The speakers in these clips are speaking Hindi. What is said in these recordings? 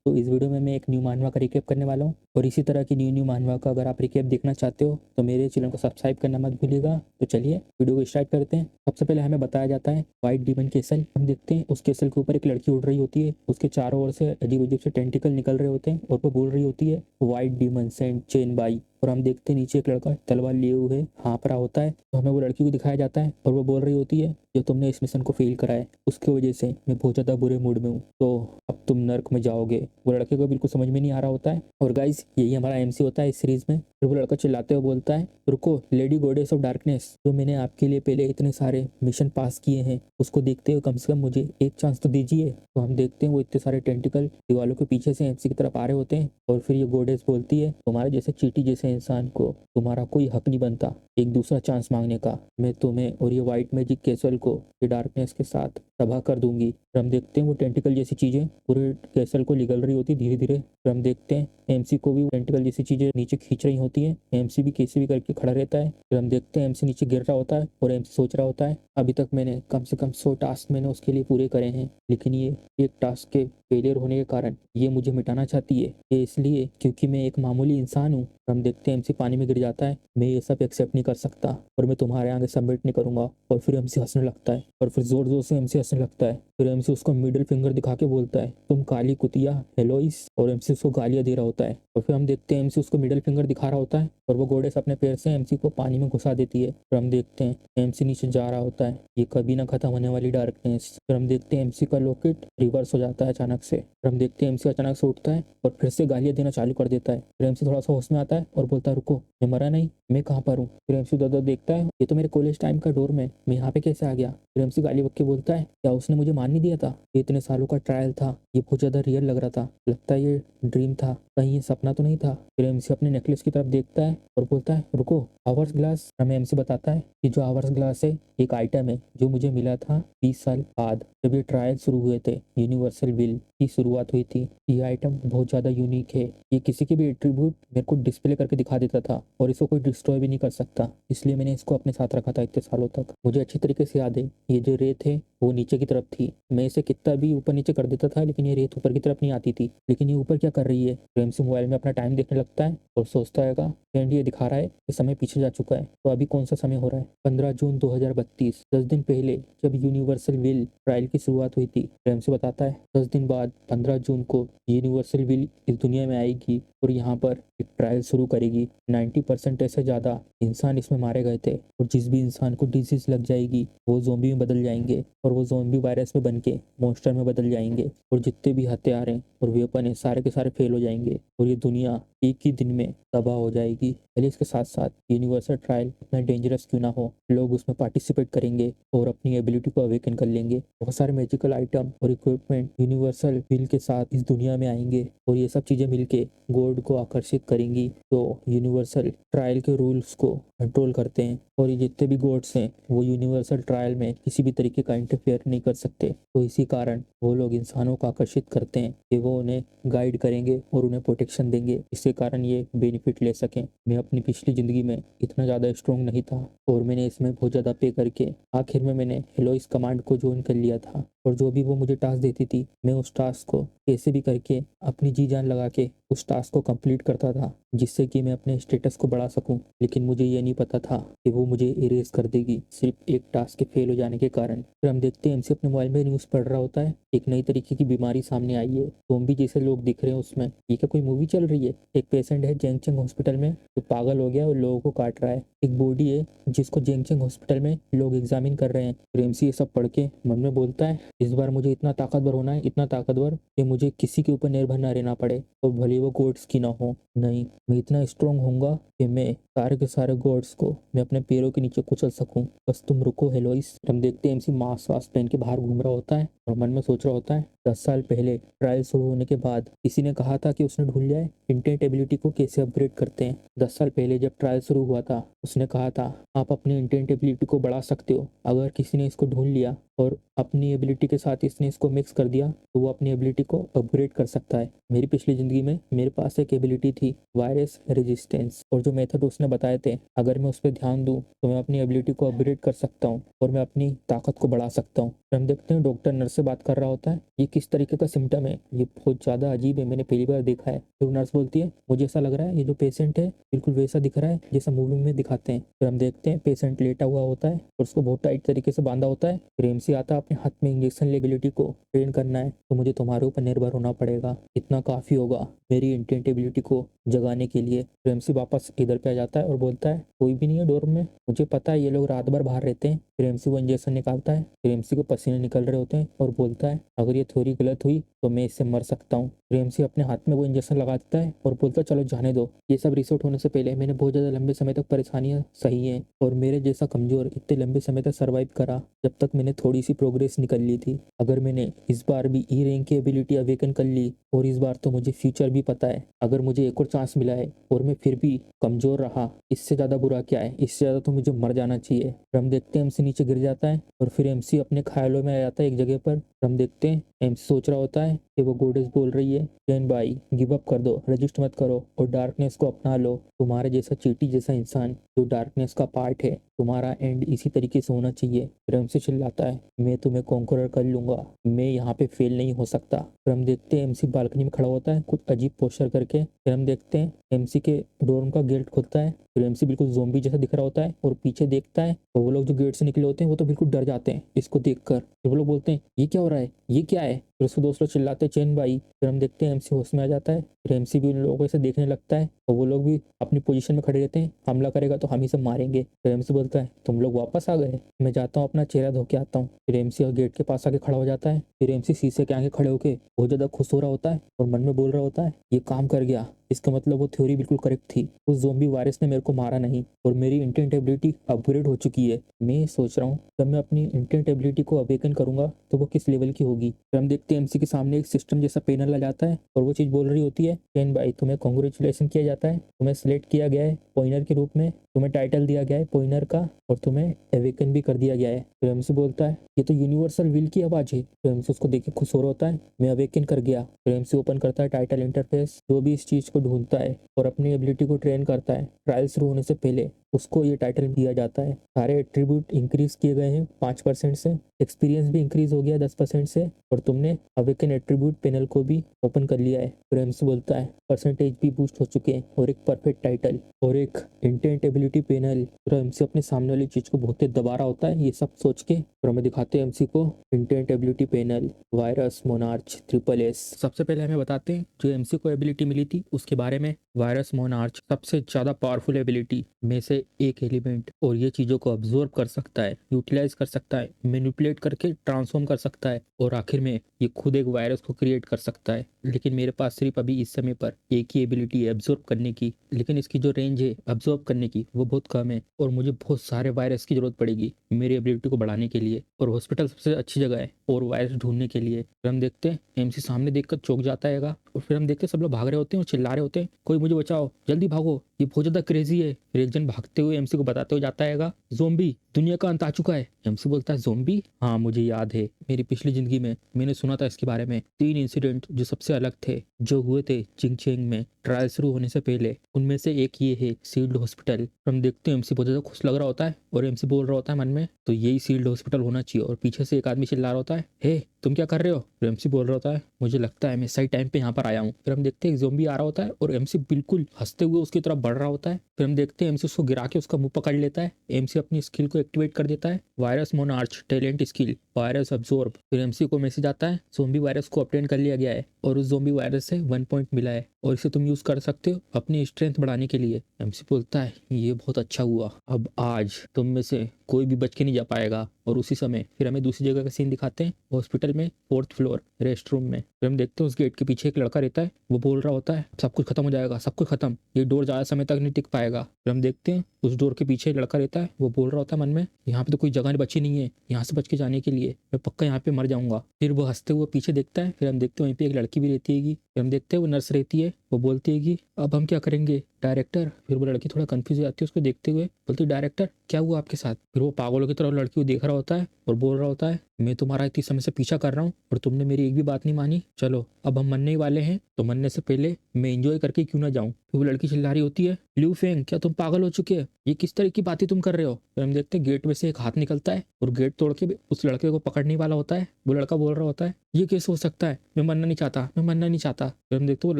तो इस वीडियो में मैं एक न्यू मानवा का रिकैप करने वाला हूँ और इसी तरह की न्यू मानवा का अगर आप रिकैप देखना चाहते हो तो मेरे चैनल को सब्सक्राइब करना मत भूलिएगा। तो चलिए वीडियो को स्टार्ट करते हैं। सबसे पहले हमें बताया जाता है व्हाइट डीमन केसल। हम देखते हैं उस केसल के ऊपर एक लड़की उड़ रही होती है, उसके चारों ओर से अजीब अजीब से टेंटिकल निकल रहे होते हैं और वो बोल रही होती है white demon send chain by. और हम देखते हैं नीचे एक लड़का तलवार लिए हुए हाँफ रहा होता है, तो हमें वो लड़की को दिखाया जाता है और वो बोल रही होती है जो तुमने इस मिशन को फेल करा है उसकी वजह से मैं बहुत ज़्यादा बुरे मूड में हूँ, तो अब तुम नर्क में जाओगे। वो लड़के को बिल्कुल समझ में नहीं आ रहा होता है और गाइज यही हमारा एमसी होता है इस सीरीज में। फिर वो लड़का चिल्लाते हुए बोलता है रुको लेडी गॉडेस ऑफ डार्कनेस, जो मैंने आपके लिए पहले इतने सारे मिशन पास किए हैं उसको देखते हुए कम से कम मुझे एक चांस तो दीजिए। तो हम देखते हैं वो इतने सारे टेंटिकल दीवालों के पीछे से एमसी की तरफ आ रहे होते हैं और फिर ये गॉडेस बोलती है तुम्हारे जैसे चीटी जैसे इंसान को तुम्हारा कोई हक नहीं बनता एक दूसरा चांस मांगने का। मैं तुम्हें और ये व्हाइट मैजिक कैसल को ये डार्कनेस के साथ तबाह कर दूंगी। फिर हम देखते हैं वो टेंटिकल जैसी चीजें पूरे कैसल को निगल रही होती धीरे धीरे। फिर हम देखते हैं एमसी को भी टेंटिकल जैसी चीजें नीचे खींच रही होती है, एमसी भी कैसे भी करके खड़ा रहता है। फिर हम देखते हैं एमसी नीचे गिर रहा होता है और एमसी सोच रहा होता है अभी तक मैंने कम से कम 100 टास्क मैंने उसके लिए पूरे करे हैं, लेकिन ये एक टास्क के फेलियर होने के कारण ये मुझे मिटाना चाहती है। ये इसलिए क्योंकि मैं एक मामूली इंसान हूँ। हम देखते हैं एमसी पानी में गिर जाता है, मैं ये सब एक्सेप्ट नहीं कर सकता और मैं तुम्हारे आगे सबमिट नहीं करूंगा। और फिर एमसी हंसने लगता है और फिर जोर जोर से एमसी हंसने लगता है। फिर एमसी उसको मिडिल फिंगर दिखा के बोलता है तुम काली कुतिया हेलोइस, और एमसी उसको गालियां दे रहा होता है। और फिर हम देखते हैं एमसी उसको मिडिल फिंगर दिखा रहा होता है और वो गॉडेस अपने पैर से एमसी को पानी में घुसा देती है। फिर हम देखते हैं एमसी नीचे जा रहा होता है, ये कभी ना खत्म होने वाली डार्कनेस। फिर हम देखते हैं एमसी का लॉकेट रिवर्स हो जाता है अचानक से। फिर हम देखते हैं एमसी अचानक से उठता है और फिर से गालियां देना चालू कर देता है। फिर एमसी थोड़ा सा होश में आता है और बोलता है रुको मैं मरा नहीं, मैं कहाँ पर हूँ। फिर एमसी उधर देखता है ये तो मेरे कॉलेज टाइम का डोर में, मैं यहाँ पे कैसे आ गया। फिर एमसी गाली बक के बोलता है क्या उसने मुझे मान नहीं दिया था, ये इतने सालों का ट्रायल था, ये बहुत ज्यादा रियल लग रहा था, लगता है ये ड्रीम था, कहीं ये सपना तो नहीं था। फिर एमसी अपने नेकलेस की तरफ देखता है और बोलता है रुको आवर्स ग्लास। हमें एमसी बताता है कि जो आवर्स ग्लास है एक आइटम है जो मुझे मिला था 20 साल बाद जब ये ट्रायल शुरू हुए थे, यूनिवर्सल विल की शुरुआत हुई थी। ये आइटम बहुत ज्यादा यूनिक है, ये किसी के भी एट्रीब्यूट मेरे को डिस्प्ले करके दिखा देता था और इसको कोई डिस्ट्रॉय भी नहीं कर सकता, इसलिए मैंने इसको अपने साथ रखा था इतने सालों तक। मुझे अच्छी तरीके से याद है ये जो रेत है वो नीचे की तरफ थी, मैं इसे कितना भी ऊपर नीचे कर देता था लेकिन ये रेत ऊपर की तरफ नहीं आती थी, लेकिन ये ऊपर क्या कर रही है। एमसी मोबाइल में अपना टाइम देखने लगता है और सोचता है फ्रेंड ये दिखा रहा है कि समय पीछे जा चुका है, तो अभी कौन सा समय हो रहा है 15 जून 2032, 10 दिन पहले जब यूनिवर्सल विल ट्रायल की शुरुआत हुई थी। एमसी बताता है 10 दिन बाद 15 जून को यूनिवर्सल विल इस दुनिया में आएगी और यहाँ पर एक ट्रायल शुरू करेगी। 90% ऐसे ज़्यादा इंसान इसमें मारे गए थे और जिस भी इंसान को डिजीज लग जाएगी वो ज़ोंबी में बदल जाएंगे और वो ज़ोंबी वायरस में बन के मॉन्स्टर में बदल जाएंगे और जितने भी हथियार हैं और वेपन है सारे के सारे फेल हो जाएंगे और ये दुनिया एक ही दिन में तबाह हो जाएगी। पहले इसके साथ साथ यूनिवर्सल ट्रायल इतना डेंजरस क्यों ना हो, लोग उसमें पार्टिसिपेट करेंगे और अपनी एबिलिटी को अवेकन कर लेंगे। बहुत सारे मैजिकल आइटम और इक्विपमेंट यूनिवर्सल विल के साथ इस दुनिया में आएंगे और ये सब चीज़ें मिलके गॉड को आकर्षित करेंगी तो यूनिवर्सल ट्रायल के रूल्स को कंट्रोल करते हैं और ये जितने भी गॉड्स हैं वो यूनिवर्सल ट्रायल में किसी भी तरीके का इंटरफेयर नहीं कर सकते। तो इसी कारण वो लोग इंसानों को आकर्षित करते हैं कि वो उन्हें गाइड करेंगे और उन्हें प्रोटेक्शन देंगे, इसके कारण ये बेनिफिट ले सकें। मैं अपनी पिछली ज़िंदगी में इतना ज़्यादा स्ट्रॉन्ग नहीं था और मैंने इसमें बहुत ज़्यादा पे करके आखिर में मैंने हेलोइस कमांड को ज्वाइन कर लिया था और जो भी वो मुझे टास्क देती थी मैं उस टास्क को कैसे भी करके अपनी जी जान लगा के उस टास्क को कंप्लीट करता था जिससे कि मैं अपने स्टेटस को बढ़ा सकूं। लेकिन मुझे ये नहीं पता था कि वो मुझे इरेज कर देगी सिर्फ एक टास्क के फेल हो जाने के कारण। फिर हम देखते हैं एमसी अपने मोबाइल में न्यूज़ पढ़ रहा होता है, एक नई तरीके की बीमारी सामने आई है, ज़ोंबी जैसे लोग दिख रहे हैं उसमें। ये क्या कोई मूवी चल रही है। एक पेशेंट है जेंगचंग हॉस्पिटल में जो पागल हो गया और लोगों को काट रहा है, एक बॉडी है जिसको जेंगचंग हॉस्पिटल में लोग एग्जामिन कर रहे हैं। फिर एमसी ये सब पढ़ के मन में बोलता है इस बार मुझे इतना ताकतवर होना है, इतना ताकतवर कि मुझे किसी के ऊपर निर्भर ना रहना पड़े और भले वो गॉड्स की ना हो। नहीं, मैं इतना स्ट्रांग होऊंगा कि मैं सारे के सारे गॉड्स को मैं अपने पैरों के नीचे कुचल सकूं, बस तुम रुको हेलोइस। हम देखते हैं एमसी मास्क वास्क पहन के बाहर घूम रहा होता है और मन में सोच रहा होता है 10 साल पहले ट्रायल शुरू होने के बाद किसी ने कहा था कि उसने ढूंढ लिया है इंटेंट एबिलिटी को कैसे अपग्रेड करते हैं। 10 साल पहले जब ट्रायल शुरू हुआ था उसने कहा था आप अपनी इंटेंट एबिलिटी को बढ़ा सकते हो, अगर किसी ने इसको ढूंढ लिया और अपनी एबिलिटी के साथ इसने इसको मिक्स कर दिया तो वो अपनी एबिलिटी को अपग्रेड कर सकता है। मेरी पिछली ज़िंदगी में मेरे पास एक एबिलिटी थी, वायरस रेजिस्टेंस, और जो मेथड उसने बताए थे, अगर मैं उस पर ध्यान दूँ तो मैं अपनी एबिलिटी को अपग्रेड कर सकता हूँ और मैं अपनी ताकत को बढ़ा सकता हूँ। हम देखते हैं डॉक्टर नर्स से बात कर रहा होता है, ये किस तरीके का सिम्टम है, ये बहुत ज़्यादा अजीब है, मैंने पहली बार देखा है। फिर नर्स बोलती है, मुझे ऐसा लग रहा है ये जो पेशेंट है बिल्कुल वैसा दिख रहा है जैसा मूवी में दिखाते हैं। फिर हम देखते हैं पेशेंट लेटा हुआ होता है और उसको बहुत टाइट तरीके से बांधा होता है। फिर एमसी आता है, अपने हाथ में इंजेक्शन ले, एबिलिटी को ट्रेन करना है तो मुझे तुम्हारे ऊपर निर्भर होना पड़ेगा, इतना काफ़ी होगा मेरी इंटेंट एबिलिटी को जगाने के लिए। फिर एमसी वापस इधर पे आ जाता है और बोलता है, कोई भी नहीं है डोर में, मुझे पता है ये लोग रात भर बाहर रहते हैं। फिर एमसी वो इंजेक्शन निकालता है, फिर एमसी को पसीने निकल रहे होते हैं और बोलता है, अगर ये थ्योरी गलत हुई तो मैं इससे मर सकता हूँ। फिर एमसी अपने हाथ में वो इंजेक्शन लगा देता है और बोलता है, चलो जाने दो, ये सब रिसोर्ट होने से पहले मैंने बहुत ज़्यादा लंबे समय तक परेशानियाँ सही हैं और मेरे जैसा कमज़ोर इतने लंबे समय तक सर्वाइव करा जब तक मैंने थोड़ी सी प्रोग्रेस निकल ली थी। अगर मैंने इस बार भी ई रैंक की एबिलिटी अवेकन कर ली, और इस बार तो मुझे फ्यूचर भी पता है, अगर मुझे एक और चांस मिला है और मैं फिर भी कमज़ोर रहा, इससे ज़्यादा बुरा क्या है, इससे ज़्यादा तो मुझे मर जाना चाहिए। फिर हम देखते हैं एमसी नीचे गिर जाता है और फिर एमसी अपने ख्यालों में आ जाता है एक जगह पर। हम देखते हैं एमसी सोच रहा होता है कि वो गोडेस बोल रही है, चैन भाई गिव अप कर दो, रजिस्ट मत करो और डार्कनेस को अपना लो। तुम्हारे जैसा चींटी जैसा इंसान जो डार्कनेस का पार्ट है, तुम्हारा एंड इसी तरीके से होना चाहिए। फिर एमसी चिल्लाता है, मैं तुम्हें कॉन्करर कर लूंगा, मैं यहाँ पे फेल नहीं हो सकता। फिर हम देखते हैं एमसी बालकनी में खड़ा होता है कुछ अजीब पोस्चर करके। फिर हम देखते हैं एमसी के डोर का गेट खुलता है, फिर एमसी बिल्कुल ज़ोंबी जैसा दिख रहा होता है और पीछे देखता है तो वो लोग जो गेट से निकले होते हैं वो तो बिल्कुल डर जाते हैं इसको देखकर। फिर वो लोग बोलते हैं, ये क्या हो रहा है, ये क्या है। फिर उसके दोस्त लोग चिल्लाते हैं, चैन भाई। फिर हम देखते हैं एमसी होश में आ जाता है, फिर एमसी भी उन लोगों को ऐसे देखने लगता है और वो लोग भी अपनी पोजीशन में खड़े रहते हैं, हमला करेगा तो हम ही सब मारेंगे। फिर एमसी बोलता है, तुम लोग वापस आ गए, मैं जाता हूँ अपना चेहरा धो के आता हूँ। फिर एमसी गेट के पास आके खड़ा हो जाता है। फिर एमसी शीशे के आगे खड़े होकर बहुत ज़्यादा खुश हो रहा होता है और मन में बोल रहा होता है, ये काम कर गया, इसका मतलब वो थ्योरी बिल्कुल करेक्ट थी, उस ज़ोंबी वायरस ने मेरे को मारा नहीं और मेरी इंटेंट एबिलिटी अपग्रेड हो चुकी है। मैं सोच रहा हूँ जब मैं अपनी इंटेंट एबिलिटी को अवेकन करूंगा तो वो किस लेवल की होगी। फिर हम देखते हैं एमसी के सामने एक सिस्टम जैसा पैनल आ जाता है और वो चीज़ बोल रही होती है, चैन भाई तुम्हें कॉन्ग्रेचुलेसन किया जाता है, तुम्हें सिलेक्ट किया गया है पॉइनर के रूप में, तुम्हें टाइटल दिया गया है पॉइनर का और तुम्हें अवेकन भी कर दिया गया है। फिर एमसी बोलता है, ये तो यूनिवर्सल विल की आवाज़ है। फिर एमसी उसको देख के खुश हो रहा होता है, मैं अवेकन कर गया। फिर एमसी ओपन करता है टाइटल इंटरफेस, जो भी इस चीज़ को ढूंढता है और अपनी एबिलिटी को ट्रेन करता है। ट्रायल शुरू होने से पहले उसको ये टाइटल दिया जाता है। सारे एट्रीब्यूट इंक्रीज किए गए हैं 5% से, एक्सपीरियंस भी इंक्रीज हो गया 10% से और तुमने अवेकन एट्रीब्यूट पैनल को भी ओपन कर लिया है। फिर एमसी बोलता है, परसेंटेज भी बूस्ट हो चुके हैं और एक परफेक्ट टाइटल और एक इंटेंट एबिलिटी पैनल। फिर एमसी अपने सामने वाली चीज़ को बहुत दबा रहा होता है ये सब सोच के। फिर हमें दिखाते हैं एमसी को intent ability panel virus monarch SSS। सबसे पहले हमें बताते हैं जो एमसी को एबिलिटी मिली थी उसके बारे में। वायरस मोनार्च सबसे ज़्यादा पावरफुल एबिलिटी में से एक एलिमेंट और ये चीज़ों को अब्जॉर्ब कर सकता है, यूटिलाइज कर सकता है, मैनिपुलेट करके ट्रांसफॉर्म कर सकता है और आखिर में ये खुद एक वायरस को क्रिएट कर सकता है। लेकिन मेरे पास सिर्फ अभी इस समय पर एक ही एबिलिटी है अब्जॉर्ब करने की, लेकिन इसकी जो रेंज है अब्जॉर्ब करने की वो बहुत कम है और मुझे बहुत सारे वायरस की जरूरत पड़ेगी मेरी एबिलिटी को बढ़ाने के लिए और हॉस्पिटल सबसे अच्छी जगह है और वायरस ढूंढने के लिए। फिर हम देखते हैं एमसी सामने देखकर चौंक जाता है और फिर हम देखते हैं सब लोग भाग रहे होते हैं और चिल्ला रहे होते हैं, कोई मुझे बचाओ, जल्दी भागो, ये बहुत ज्यादा क्रेजी है। फिर एक जन भागते हुए एमसी को बताते हुए जाता है, ज़ोंबी, दुनिया का अंत आ चुका है। एमसी बोलता है, ज़ोंबी? हाँ मुझे याद है, मेरी पिछली जिंदगी में मैंने सुना था इसके बारे में। 3 इंसिडेंट जो सबसे अलग थे जो हुए थे चिंगचेंग में ट्रायल शुरू होने से पहले, उनमें से एक ये है सील्ड हॉस्पिटल। हम देखते हैं एमसी बहुत ज्यादा खुश लग रहा होता है और एमसी बोल रहा होता है मन में, तो यही सील्ड हॉस्पिटल होना चाहिए। और पीछे से एक आदमी चिल्ला रहा होता है, हे तुम क्या कर रहे हो? फिर एमसी बोल रहा होता है, मुझे लगता है मैं सही टाइम पे यहाँ पर आया हूँ। फिर हम देखते हैं एक ज़ोंबी आ रहा होता है और एमसी बिल्कुल हंसते हुए उसकी तरफ बढ़ रहा होता है। फिर हम देखते हैं एमसी उसको गिरा के उसका मुंह पकड़ लेता है। एमसी अपनी स्किल को एक्टिवेट कर देता है, virus monarch talent skill, virus absorb. फिर एमसी को मैसेज आता है, ज़ोंबी वायरस को ऑब्टेन कर लिया गया है और उस ज़ोंबी वायरस से 1 पॉइंट मिला है और इसे तुम यूज कर सकते हो अपनी स्ट्रेंथ बढ़ाने के लिए। एमसी बोलता है, ये बहुत अच्छा हुआ, अब आज तुम में से कोई भी बच के नहीं जा पाएगा। और उसी समय फिर हमें दूसरी जगह का सीन दिखाते हैं, हॉस्पिटल में 4th फ्लोर रेस्ट रूम में। फिर हम देखते हैं उस गेट के पीछे एक लड़का रहता है, वो बोल रहा होता है, सब कुछ खत्म हो जाएगा, सब कुछ खत्म, ये डोर ज्यादा समय तक नहीं टिक पाएगा। फिर हम देखते हैं उस डोर के पीछे एक लड़का रहता है, वो बोल रहा होता है मन में, यहाँ पे तो कोई जगह बची नहीं है यहाँ से बच के जाने के लिए, मैं पक्का यहाँ पे मर जाऊंगा। फिर वो हंसते हुए पीछे देखता है, फिर हम देखते हैं वहीं पे एक लड़की भी रहती है। फिर हम देखते हैं वो नर्स रहती है, वो बोलती है कि अब हम क्या करेंगे डायरेक्टर। फिर वो लड़की थोड़ा कंफ्यूज हो जाती है उसको देखते हुए, बोलती है, डायरेक्टर क्या हुआ आपके साथ? फिर वो पागलों की तरह लड़की को देख रहा होता है और बोल रहा होता है, मैं तुम्हारा इतनी समय से पीछा कर रहा हूँ और तुमने मेरी एक भी बात नहीं मानी। चलो अब हम मरने ही वाले हैं, तो मरने से पहले मैं एंजॉय करके क्यों ना जाऊँ। फिर वो लड़की चिल्ला रही होती है, लिू फेंग क्या तुम पागल हो चुके हैं, ये किस तरह की बातें तुम कर रहे हो। फिर हम देखते हैं गेट में से एक हाथ निकलता है और गेट तोड़ के उस लड़के को पकड़ने वाला होता है। वो लड़का बोल रहा होता है, ये कैसे हो सकता है, मैं मरना नहीं चाहता, मैं मरना नहीं चाहता। फिर हम देखते हैं वो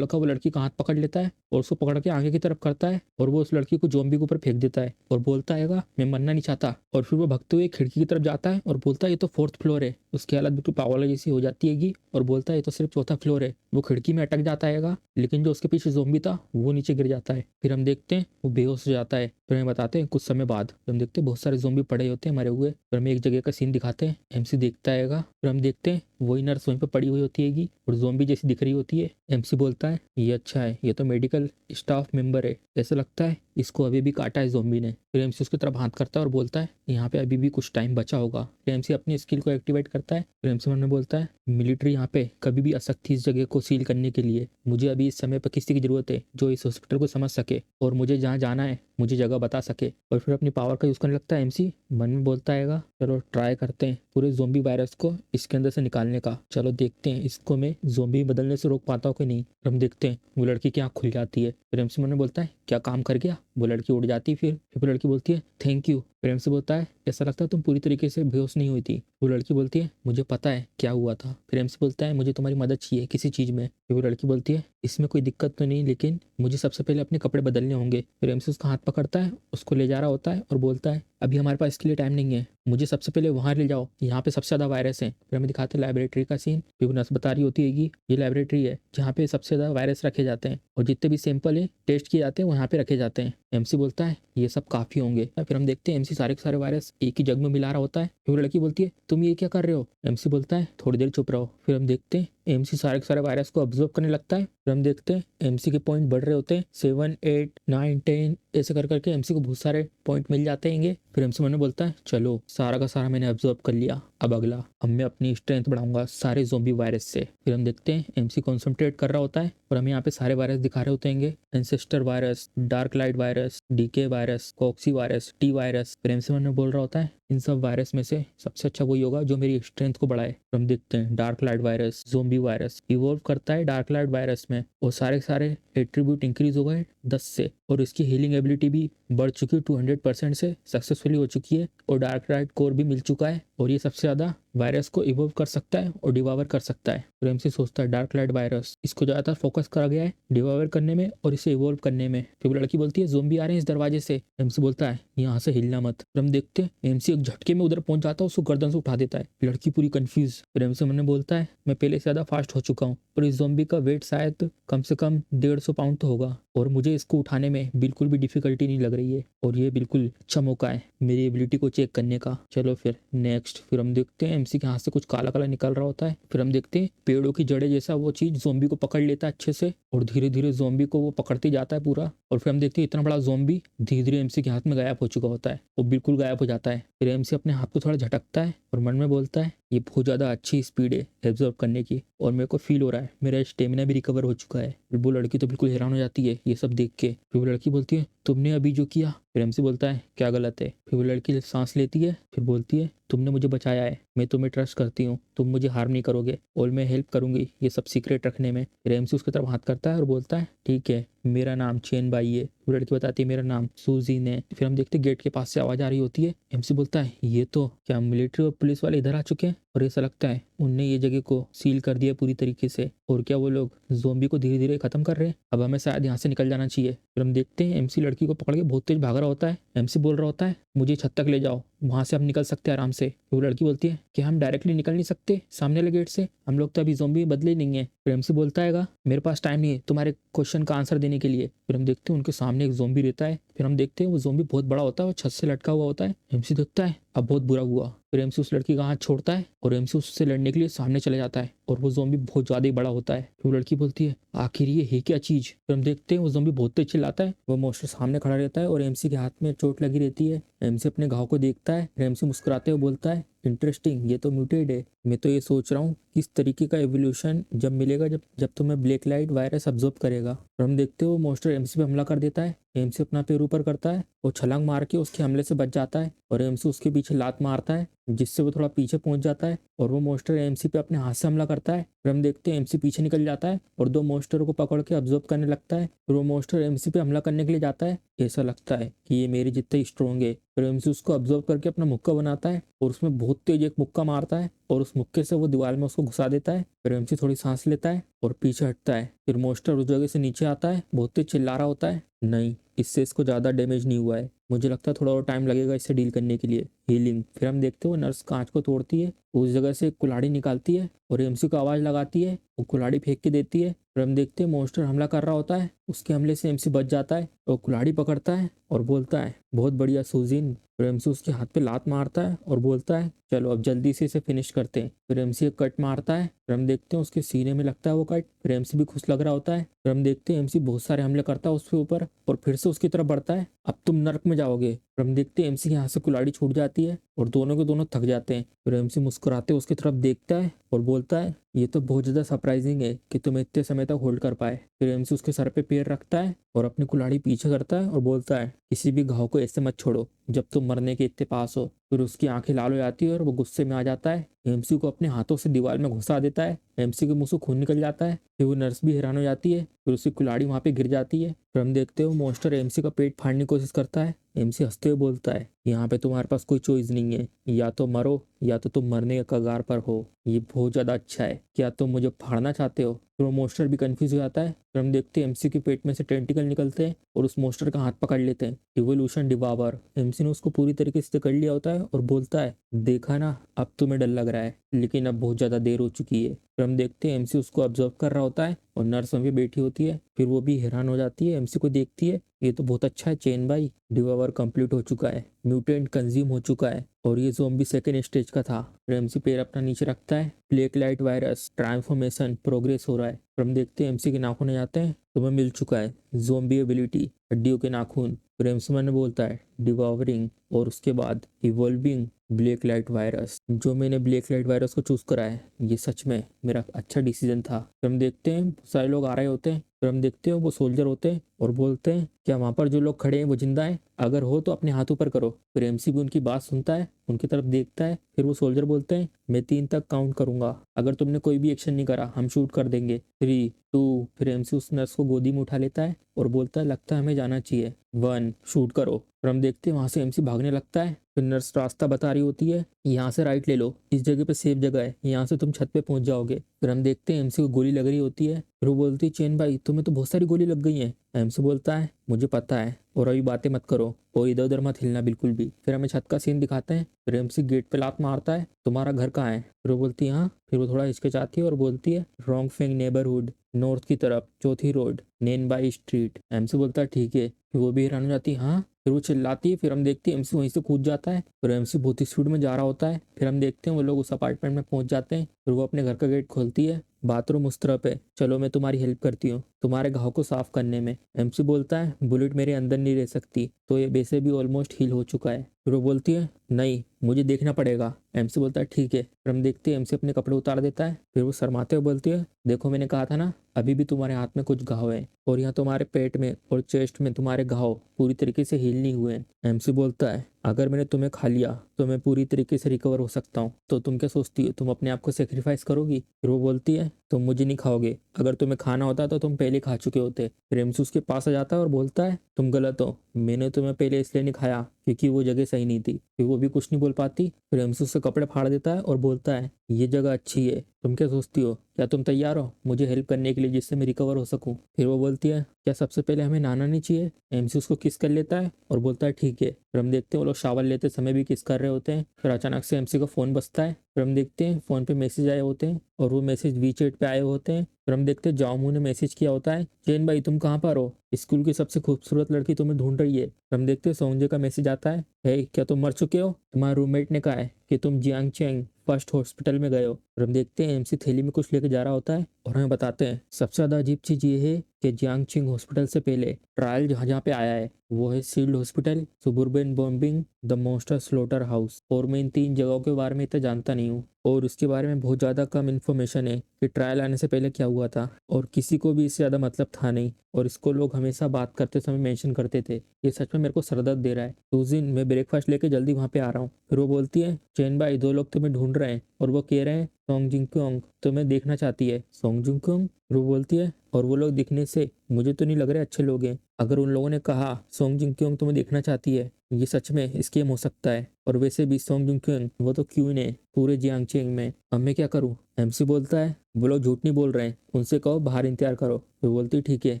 लड़का वो लड़की का हाथ पकड़ लेता है और उसको पकड़ के आगे की तरफ करता है और वो उस लड़की को ज़ॉम्बी के ऊपर फेंक देता है और बोलता है मैं मरना नहीं चाहता। और फिर वो भगते हुए खिड़की की तरफ जाता है और बोलता है ये तो 4th फ्लोर है। उसकी हालत बिल्कुल पागल जैसी हो जाती है और बोलता है ये तो सिर्फ 4था फ्लोर है। वो खिड़की में अटक जाता है, लेकिन जो उसके पीछे ज़ॉम्बी था वो नीचे गिर जाता है। फिर हम देखते हैं वो बेहोश हो जाता है। फिर हमें बताते हैं कुछ समय बाद हम देखते हैं बहुत सारे ज़ॉम्बी पड़े होते हैं मरे हुए। फिर हमें एक जगह का सीन दिखाते हैं, एमसी देखता है। फिर हम देखते हैं वही नर्स वहीं पर पड़ी हुई होती है और ज़ॉम्बी जैसी दिख रही होती है। एमसी बोलता है ये अच्छा है, ये तो मेडिकल स्टाफ मेंबर है, ऐसा लगता है इसको अभी भी काटा है ज़ॉम्बी ने। फिर एमसी उसकी तरफ हाथ करता है और बोलता है यहाँ पे अभी भी कुछ टाइम बचा होगा। फिर एमसी अपनी स्किल को एक्टिवेट करता है। फिर एमसी मन में बोलता है मिलिट्री यहाँ पे कभी भी आ सकती है इस जगह को सील करने के लिए। मुझे अभी इस समय पर किसी की जरूरत है जो इस हॉस्पिटल को समझ सके और मुझे जहाँ जाना है मुझे जगह बता सके। और फिर अपनी पावर का यूज़ करने लगता है एमसी। मन में बोलता है चलो ट्राई करते हैं पूरे ज़ॉम्बी वायरस को इसके अंदर से निकालने का। चलो देखते हैं इसको मैं ज़ॉम्बी बदलने से रोक पाता हूँ कि नहीं। फिर हम देखते हैं वो लड़की की आँख खुल जाती है। फिर एमसी मन में बोलता है क्या काम कर गया। वो लड़की उड़ जाती है। फिर वो लड़की बोलती है थैंक यू। फिर एमसी बोलता है ऐसा लगता है तुम पूरी तरीके से बेहोश नहीं हुई थी। वो लड़की बोलती है मुझे पता है क्या हुआ था। फिर एमसी बोलता है मुझे तुम्हारी मदद चाहिए किसी चीज़ में। फिर वो लड़की बोलती है इसमें कोई दिक्कत तो नहीं, लेकिन मुझे सबसे पहले अपने कपड़े बदलने होंगे। फिर एमसी उसका हाथ पकड़ता है, उसको ले जा रहा होता है और बोलता है अभी हमारे पास इसके लिए टाइम नहीं है, मुझे सबसे पहले वहाँ ले जाओ, यहाँ पे सबसे ज़्यादा वायरस है। फिर हमें दिखाते हैं लाइब्रेटरी का सीन। फिर वो नर्स बता रही होती है ये लाइब्रेटरी है जहाँ पे सबसे ज़्यादा वायरस रखे जाते हैं और जितने भी सैंपल है टेस्ट किए जाते हैं वहाँ पे रखे जाते हैं। एमसी बोलता है ये सब काफ़ी होंगे। फिर हम देखते हैं एमसी सारे के सारे वायरस एक ही जग में मिला रहा होता है। फिर वो लड़की बोलती है तुम ये क्या कर रहे हो। एमसी बोलता है थोड़ी देर चुप रहो। फिर हम देखते हैं एमसी सारे के सारे वायरस को ऑब्जर्व करने लगता है। फिर हम देखते हैं एमसी के पॉइंट बढ़ रहे होते हैं 7, 8, 9, 10 ऐसे कर करके एमसी को बहुत सारे पॉइंट मिल जाते हैं। फिर एमसी मन में बोलता है चलो सारा का सारा मैंने ऑब्जर्व कर लिया, अब अगला अब मैं अपनी स्ट्रेंथ बढ़ाऊंगा सारे ज़ॉम्बी वायरस से। फिर हम देखते हैं एमसी कॉन्सेंट्रेट कर रहा होता है और हमें यहाँ पे सारे वायरस दिखा रहे होते हैं, ancestor virus, dark light virus, DK virus, coxy virus, T virus. फिर एमसी मन में बोल रहा होता है इन सब वायरस में से सबसे अच्छा वही होगा जो मेरी स्ट्रेंथ को बढ़ाए। हम देखते हैं dark light virus zombie virus evolve करता है डार्क लाइट वायरस में और सारे सारे एट्रीब्यूट इंक्रीज हो गए 10 से और इसकी हीलिंग एबिलिटी भी बढ़ चुकी है 200% से सक्सेसफुली हो चुकी है और डार्क लाइट कोर भी मिल चुका है और ये सबसे ज़्यादा वायरस को इवॉल्व कर सकता है और डिवावर कर सकता है। तो एमसी सोचता है डार्क लाइट वायरस इसको ज़्यादातर फोकस करा गया है डिवावर करने में और इसे इवॉल्व करने में। फिर वो लड़की बोलती है ज़ॉम्बी आ रहे हैं इस दरवाजे से। एमसी बोलता है यहाँ से हिलना मत। फिर हम देखते हैं एमसी एक झटके में उधर पहुंच जाता है, उसको गर्दन से उठा देता है। लड़की पूरी कंफ्यूज। फिर एमसी मन बोलता है मैं पहले से ज़्यादा फास्ट हो चुका हूँ और इस ज़ॉम्बी का वेट शायद कम से कम 150 पाउंड तो होगा और मुझे इसको उठाने में बिल्कुल भी डिफिकल्टी नहीं लग रही है और ये बिल्कुल अच्छा मौका है मेरी एबिलिटी को चेक करने का। चलो फिर नेक्स्ट। फिर हम देखते हैं एमसी के हाथ से कुछ काला काला निकल रहा होता है। फिर हम देखते हैं पेड़ों की जड़ें जैसा वो चीज़ ज़ॉम्बी को पकड़ लेता है अच्छे से और धीरे धीरे ज़ॉम्बी को वो पकड़ते जाता है पूरा। और फिर हम देखते हैं इतना बड़ा ज़ॉम्बी धीरे धीरे एमसी के हाथ में गायब हो चुका होता है, वो बिल्कुल गायब हो जाता है। फिर एमसी अपने हाथ को थोड़ा झटकता है और मन में बोलता है ये बहुत ज़्यादा अच्छी स्पीड है एब्जॉर्ब करने की और मेरे को फील हो रहा है मेरा स्टेमिना भी रिकवर हो चुका है। फिर वो लड़की तो बिल्कुल हैरान हो जाती है ये सब देख के। फिर वो लड़की बोलती है तुमने अभी जो किया। फिर एमसी बोलता है क्या गलत है। फिर वो लड़की सांस लेती है फिर बोलती है तुमने मुझे बचाया है, मैं तुम्हें ट्रस्ट करती हूँ, तुम मुझे हार्म नहीं करोगे और मैं हेल्प करूंगी ये सब सीक्रेट रखने में। फिर एमसी उसकी तरफ हाथ करता है और बोलता है ठीक है मेरा नाम चेन बाई है। वो लड़की बताती है मेरा नाम सूजीन है। फिर हम देखते गेट के पास से आवाज आ रही होती है। एमसी बोलता है ये तो क्या मिलिट्री और पुलिस वाले इधर आ चुके हैं और ऐसा लगता है उनने ये जगह को सील कर दिया पूरी तरीके से और क्या वो लोग ज़ॉम्बी को धीरे धीरे खत्म कर रहे हैं, अब हमें शायद यहाँ से निकल जाना चाहिए। फिर हम देखते हैं एमसी लड़की को पकड़ के बहुत तेज भाग रहा होता है। एमसी बोल रहा होता है मुझे छत तक ले जाओ, वहां से हम निकल सकते हैं आराम से। वो लड़की बोलती है कि हम डायरेक्टली निकल नहीं सकते सामने वाले गेट से, हम लोग तो अभी ज़ॉम्बी बदले नहीं है। फिर एमसी बोलता है मेरे पास टाइम नहीं है तुम्हारे क्वेश्चन का आंसर देने के लिए। फिर हम देखते हैं उनके सामने एक ज़ॉम्बी रहता है। फिर हम देखते हैं वो ज़ॉम्बी बहुत बड़ा होता है, वो छत से लटका हुआ होता है। एमसी देखता है अब बहुत बुरा हुआ। फिर एमसी उस लड़की का हाथ छोड़ता है और एमसी उससे लड़ने के लिए सामने चले जाता है और वो ज़ॉम्बी बहुत ज़्यादा ही बड़ा होता है। फिर वो लड़की बोलती है आखिर ये है क्या चीज़। फिर हम देखते हैं वो ज़ॉम्बी बहुत तेज चिल्लाता है, वो मोस्टर सामने खड़ा रहता है और एमसी के हाथ में चोट लगी रहती है। एमसी अपने घाव को देखता है, एमसी मुस्कुराते हुए बोलता है इंटरेस्टिंग, ये तो म्यूटेड है, मैं तो ये सोच रहा हूँ किस तरीके का एवोल्यूशन जब मिलेगा, जब जब तुम्हें ब्लैक लाइट वायरस अब्जॉर्ब करेगा। और हम देखते हो मॉन्स्टर एमसी पे हमला कर देता है। एमसी अपना पैर ऊपर करता है और छलांग मार के उसके हमले से बच जाता है और एमसी उसके पीछे लात मारता है, जिससे वो थोड़ा पीछे पहुंच जाता है और वो मॉन्स्टर एमसी पे अपने हाथ से हमला करता है। फिर हम देखते हैं एमसी पीछे निकल जाता है और दो मॉन्स्टरों को पकड़ के अब्जॉर्ब करने लगता है। फिर वो मॉन्स्टर एमसी पे हमला करने के लिए जाता है। ऐसा लगता है कि ये मेरे जितना ही स्ट्रॉन्ग है। फिर एमसी उसको अब्जॉर्ब करके अपना मुक्का बनाता है और उसमें बहुत तेज एक मुक्का मारता है और उस मुक्के से वो दीवार में उसको घुसा देता है। फिर एमसी थोड़ी सांस लेता है और पीछे हटता है। फिर मॉन्स्टर उस जगह से नीचे आता है, बहुत तेज चिल्ला रहा होता है। नहीं, इससे इसको ज्यादा डैमेज नहीं हुआ है, मुझे लगता है थोड़ा और टाइम लगेगा इससे डील करने के लिए। हीलिंग। फिर हम देखते हो नर्स कांच को तोड़ती है, उस जगह से एक कुल्हाड़ी निकालती है और एमसी को आवाज लगाती है, वो कुल्हाड़ी फेंक के देती है। फिर हम देखते हैं मॉन्स्टर हमला कर रहा होता है, उसके हमले से एमसी बच जाता है और कुल्हाड़ी पकड़ता है और बोलता है बहुत बढ़िया सुजीन। फिर एमसी उसके हाथ पे लात मारता है और बोलता है चलो अब जल्दी से इसे फिनिश करते हैं। फिर एमसी एक कट मारता है। फिर हम देखते हैं उसके सीने में लगता है वो कट। फिर एमसी भी खुश लग रहा होता है। फिर हम देखते हैं एमसी बहुत सारे हमले करता है उसके ऊपर और फिर से उसकी तरफ बढ़ता है, अब तुम नर्क में जाओगे। फिर हम देखते हैं एमसी के हाथ से कुल्हाड़ी छूट जाती है और दोनों के दोनों थक जाते हैं। फिर एमसी मुस्कुराते उसकी तरफ देखता है और बोलता है ये तो बहुत ज्यादा सरप्राइजिंग है कि तुम इतने समय तक होल्ड कर पाए। फिर एमसी उसके सर पे पैर रखता है और अपनी कुल्हाड़ी पीछे करता है और बोलता है किसी भी घाव को ऐसे मत छोड़ो जब तुम मरने के इतने पास हो। फिर उसकी आंखें लाल हो जाती है और वो गुस्से में आ जाता है, एमसी को अपने हाथों से दीवार में घुसा देता है। एमसी के मुंह से खून निकल जाता है। फिर वो नर्स भी हैरान हो जाती है। फिर उसकी कुल्हाड़ी वहां पे गिर जाती है। फिर हम देखते हो मॉन्स्टर एमसी का पेट फाड़ने की कोशिश करता है। एमसी हंसते हुए बोलता है यहाँ पे तुम्हारे पास कोई चॉइस नहीं है, या तो मरो या तो तुम मरने के कगार पर हो। ये बहुत ज्यादा अच्छा है, क्या तुम मुझे फाड़ना चाहते हो? फिर वो मॉन्स्टर भी कंफ्यूज हो जाता है। फिर हम देखते हैं एमसी के पेट में से टेंटिकल निकलते हैं और उस मॉन्स्टर का हाथ पकड़ लेते हैं। Evolution devour. एमसी ने उसको पूरी तरीके से कर लिया होता है और बोलता है देखा ना, अब तुम्हें डर लग रहा है लेकिन अब बहुत ज्यादा देर हो चुकी है। फिर हम देखते हैं एमसी उसको ऑब्जर्व कर रहा होता है और नर्स वहीं पे बैठी होती है। फिर वो भी हैरान हो जाती है, एमसी को देखती है, ये तो बहुत अच्छा है चेन भाई, डिवावर कंप्लीट हो चुका है, म्यूटेंट कंज्यूम हो चुका है और ये ज़ॉम्बी सेकेंड स्टेज का था। फिर एमसी पैर अपना नीचे रखता है, black light virus transformation progress हो रहा है। फिर हम देखते हैं एमसी के नाखून आ जाते हैं, तुम्हें मिल चुका है ज़ॉम्बी एबिलिटी, हड्डियों के नाखून। फिर एमसी मैंने बोलता है डिवावरिंग और उसके बाद इवॉल्विंग ब्लैक लाइट वायरस। जो मैंने ब्लैक लाइट वायरस को चूज करा है ये सच में मेरा अच्छा डिसीजन था। फिर हम देखते हैं सारे लोग आ रहे होते हैं। फिर हम देखते हैं वो सोल्जर होते हैं और बोलते हैं क्या वहां पर जो लोग खड़े हैं वो जिंदा है? अगर हो तो अपने हाथ ऊपर करो। फिर एमसी भी उनकी बात सुनता है, उनकी तरफ देखता है। फिर वो सोल्जर बोलते हैं मैं 3 तक काउंट करूंगा, अगर तुमने कोई भी एक्शन नहीं करा हम शूट कर देंगे। 3, 2। फिर एमसी उस नर्स को गोदी में उठा लेता है और बोलता है लगता है हमें जाना चाहिए। 1, शूट करो। फिर हम देखते हैं वहां से एमसी भागने लगता है। फिर नर्स रास्ता बता रही होती है, यहाँ से राइट ले लो, इस जगह पे सेफ जगह है, यहाँ से तुम छत पे पहुंच जाओगे। फिर हम देखते हैं एमसी को गोली लग रही होती है। फिर वो बोलती है चेन भाई तुम्हें तो बहुत सारी गोली लग गई है। एमसी बोलता है मुझे पता है और अभी बातें मत करो और इधर उधर मत हिलना बिल्कुल भी। फिर हमें छत का सीन दिखाते हैं। फिर एमसी गेट पे लात मारता है, तुम्हारा घर कहाँ है? फिर वो बोलती है हाँ। फिर वो थोड़ा हिचकिचाती है और बोलती है रॉन्ग फेंग नेबरहुड, नॉर्थ की तरफ, चौथी रोड, नेन बाई स्ट्रीट। एमसी बोलता है ठीक है। फिर वो भी हैरान हो जाती है हाँ। फिर वो चिल्लाती है। फिर हम देखते हैं एमसी वहीं से कूद जाता है। फिर एमसी बहुत ही स्पीड में जा रहा होता है। फिर हम देखते हैं वो लोग उस अपार्टमेंट में पहुंच जाते हैं। फिर वो अपने घर का गेट खोलती है, बाथरूम उस तरफ है, चलो मैं तुम्हारी हेल्प करती हूँ तुम्हारे घाव को साफ करने में। एमसी बोलता है बुलेट मेरे अंदर नहीं रह सकती, तो ये वैसे भी ऑलमोस्ट हील हो चुका है। फिर वो बोलती है नहीं मुझे देखना पड़ेगा। एमसी बोलता है ठीक है। फिर हम देखते हैं एमसी अपने कपड़े उतार देता है। फिर वो शर्माते हुए बोलती है देखो मैंने कहा था ना, अभी भी तुम्हारे हाथ में कुछ घाव है और यहाँ तुम्हारे पेट में और चेस्ट में तुम्हारे घाव पूरी तरीके से हील नहीं हुए हैं। एमसी बोलता है अगर मैंने तुम्हें खा लिया तो मैं पूरी तरीके से रिकवर हो सकता हूँ, तो तुम क्या सोचती हो तुम अपने आप को सेक्रीफाइस करोगी? फिर वो बोलती है तुम मुझे नहीं खाओगे, अगर तुम्हें खाना होता तो तुम पहले खा चुके होते। फिर एमसी उसके पास आ जाता है और बोलता है तुम गलत हो, मैंने तुम्हें पहले इसलिए नहीं खाया क्योंकि वो जगह सही नहीं थी। फिर वो भी कुछ नहीं बोल पाती। फिर एमसी उससे कपड़े फाड़ देता है और बोलता है ये जगह अच्छी है, तुम क्या सोचती हो, क्या तुम तैयार हो मुझे हेल्प करने के लिए जिससे मैं रिकवर हो सकूं? फिर वो बोलती है क्या सबसे पहले हमें नहाना नहीं चाहिए? एमसी उसको किस कर लेता है और बोलता है ठीक है। फिर हम देखते हैं वो लोग शावर लेते समय भी किस कर रहे होते हैं। फिर अचानक से एमसी का फोन बजता है। फिर हम देखते हैं फोन पे मैसेज आए होते हैं और वो मैसेज वीचैट पे आए होते हैं। फिर हम देखते हैं जामू ने मैसेज किया होता है चेन भाई तुम कहाँ पर हो, स्कूल की सबसे खूबसूरत लड़की तुम्हें ढूंढ रही है। फिर हम देखते हैं सोंजे का मैसेज आता है, हे क्या तुम मर चुके हो? तुम्हारे रूममेट ने कहा है कि तुम जियांग चेंग फर्स्ट हॉस्पिटल में गए हो। फिर हम देखते हैं एमसी थैली में कुछ लेके जा रहा होता है और हमें बताते हैं सबसे ज्यादा अजीब चीज ये है कि जियांगचिंग हॉस्पिटल से पहले ट्रायल जहाँ जहाँ पे आया है वो है sealed hospital, suburban bombing, the monster slaughter house. और मैं इन 3 जगहों के बारे में इतना जानता नहीं हूँ और उसके बारे में बहुत ज़्यादा कम इन्फॉर्मेशन है कि ट्रायल आने से पहले क्या हुआ था, और किसी को भी इससे ज़्यादा मतलब था नहीं, और इसको लोग हमेशा बात करते समय मेंशन करते थे। ये सच में मेरे को सरदर्द दे रहा है। तो उस दिन मैं ब्रेकफास्ट लेके जल्दी वहाँ पे आ रहा हूँ, फिर वो बोलती है चैन भाई 2 लोग तुम्हें ढूंढ रहे हैं और वो कह रहे हैं सोंग जिंगक्योंग तुम्हें देखना चाहती है। सोंग जिंगक्योंग, वो बोलती है, और वो लोग दिखने से मुझे तो नहीं लग रहे अच्छे लोग हैं। अगर उन लोगों ने कहा सोंग जिंगक्योंग तुम्हें देखना चाहती है, ये सच में स्कैम हो सकता है। और वैसे भी सोंग जिंगक्योंग वो तो क्वीन है पूरे जियांगचेंग में। अब मैं क्या करूँ? एमसी बोलता है वो लोग झूठ नहीं बोल रहे हैं, उनसे कहो बाहर इंतजार करो। वो बोलती ठीक है।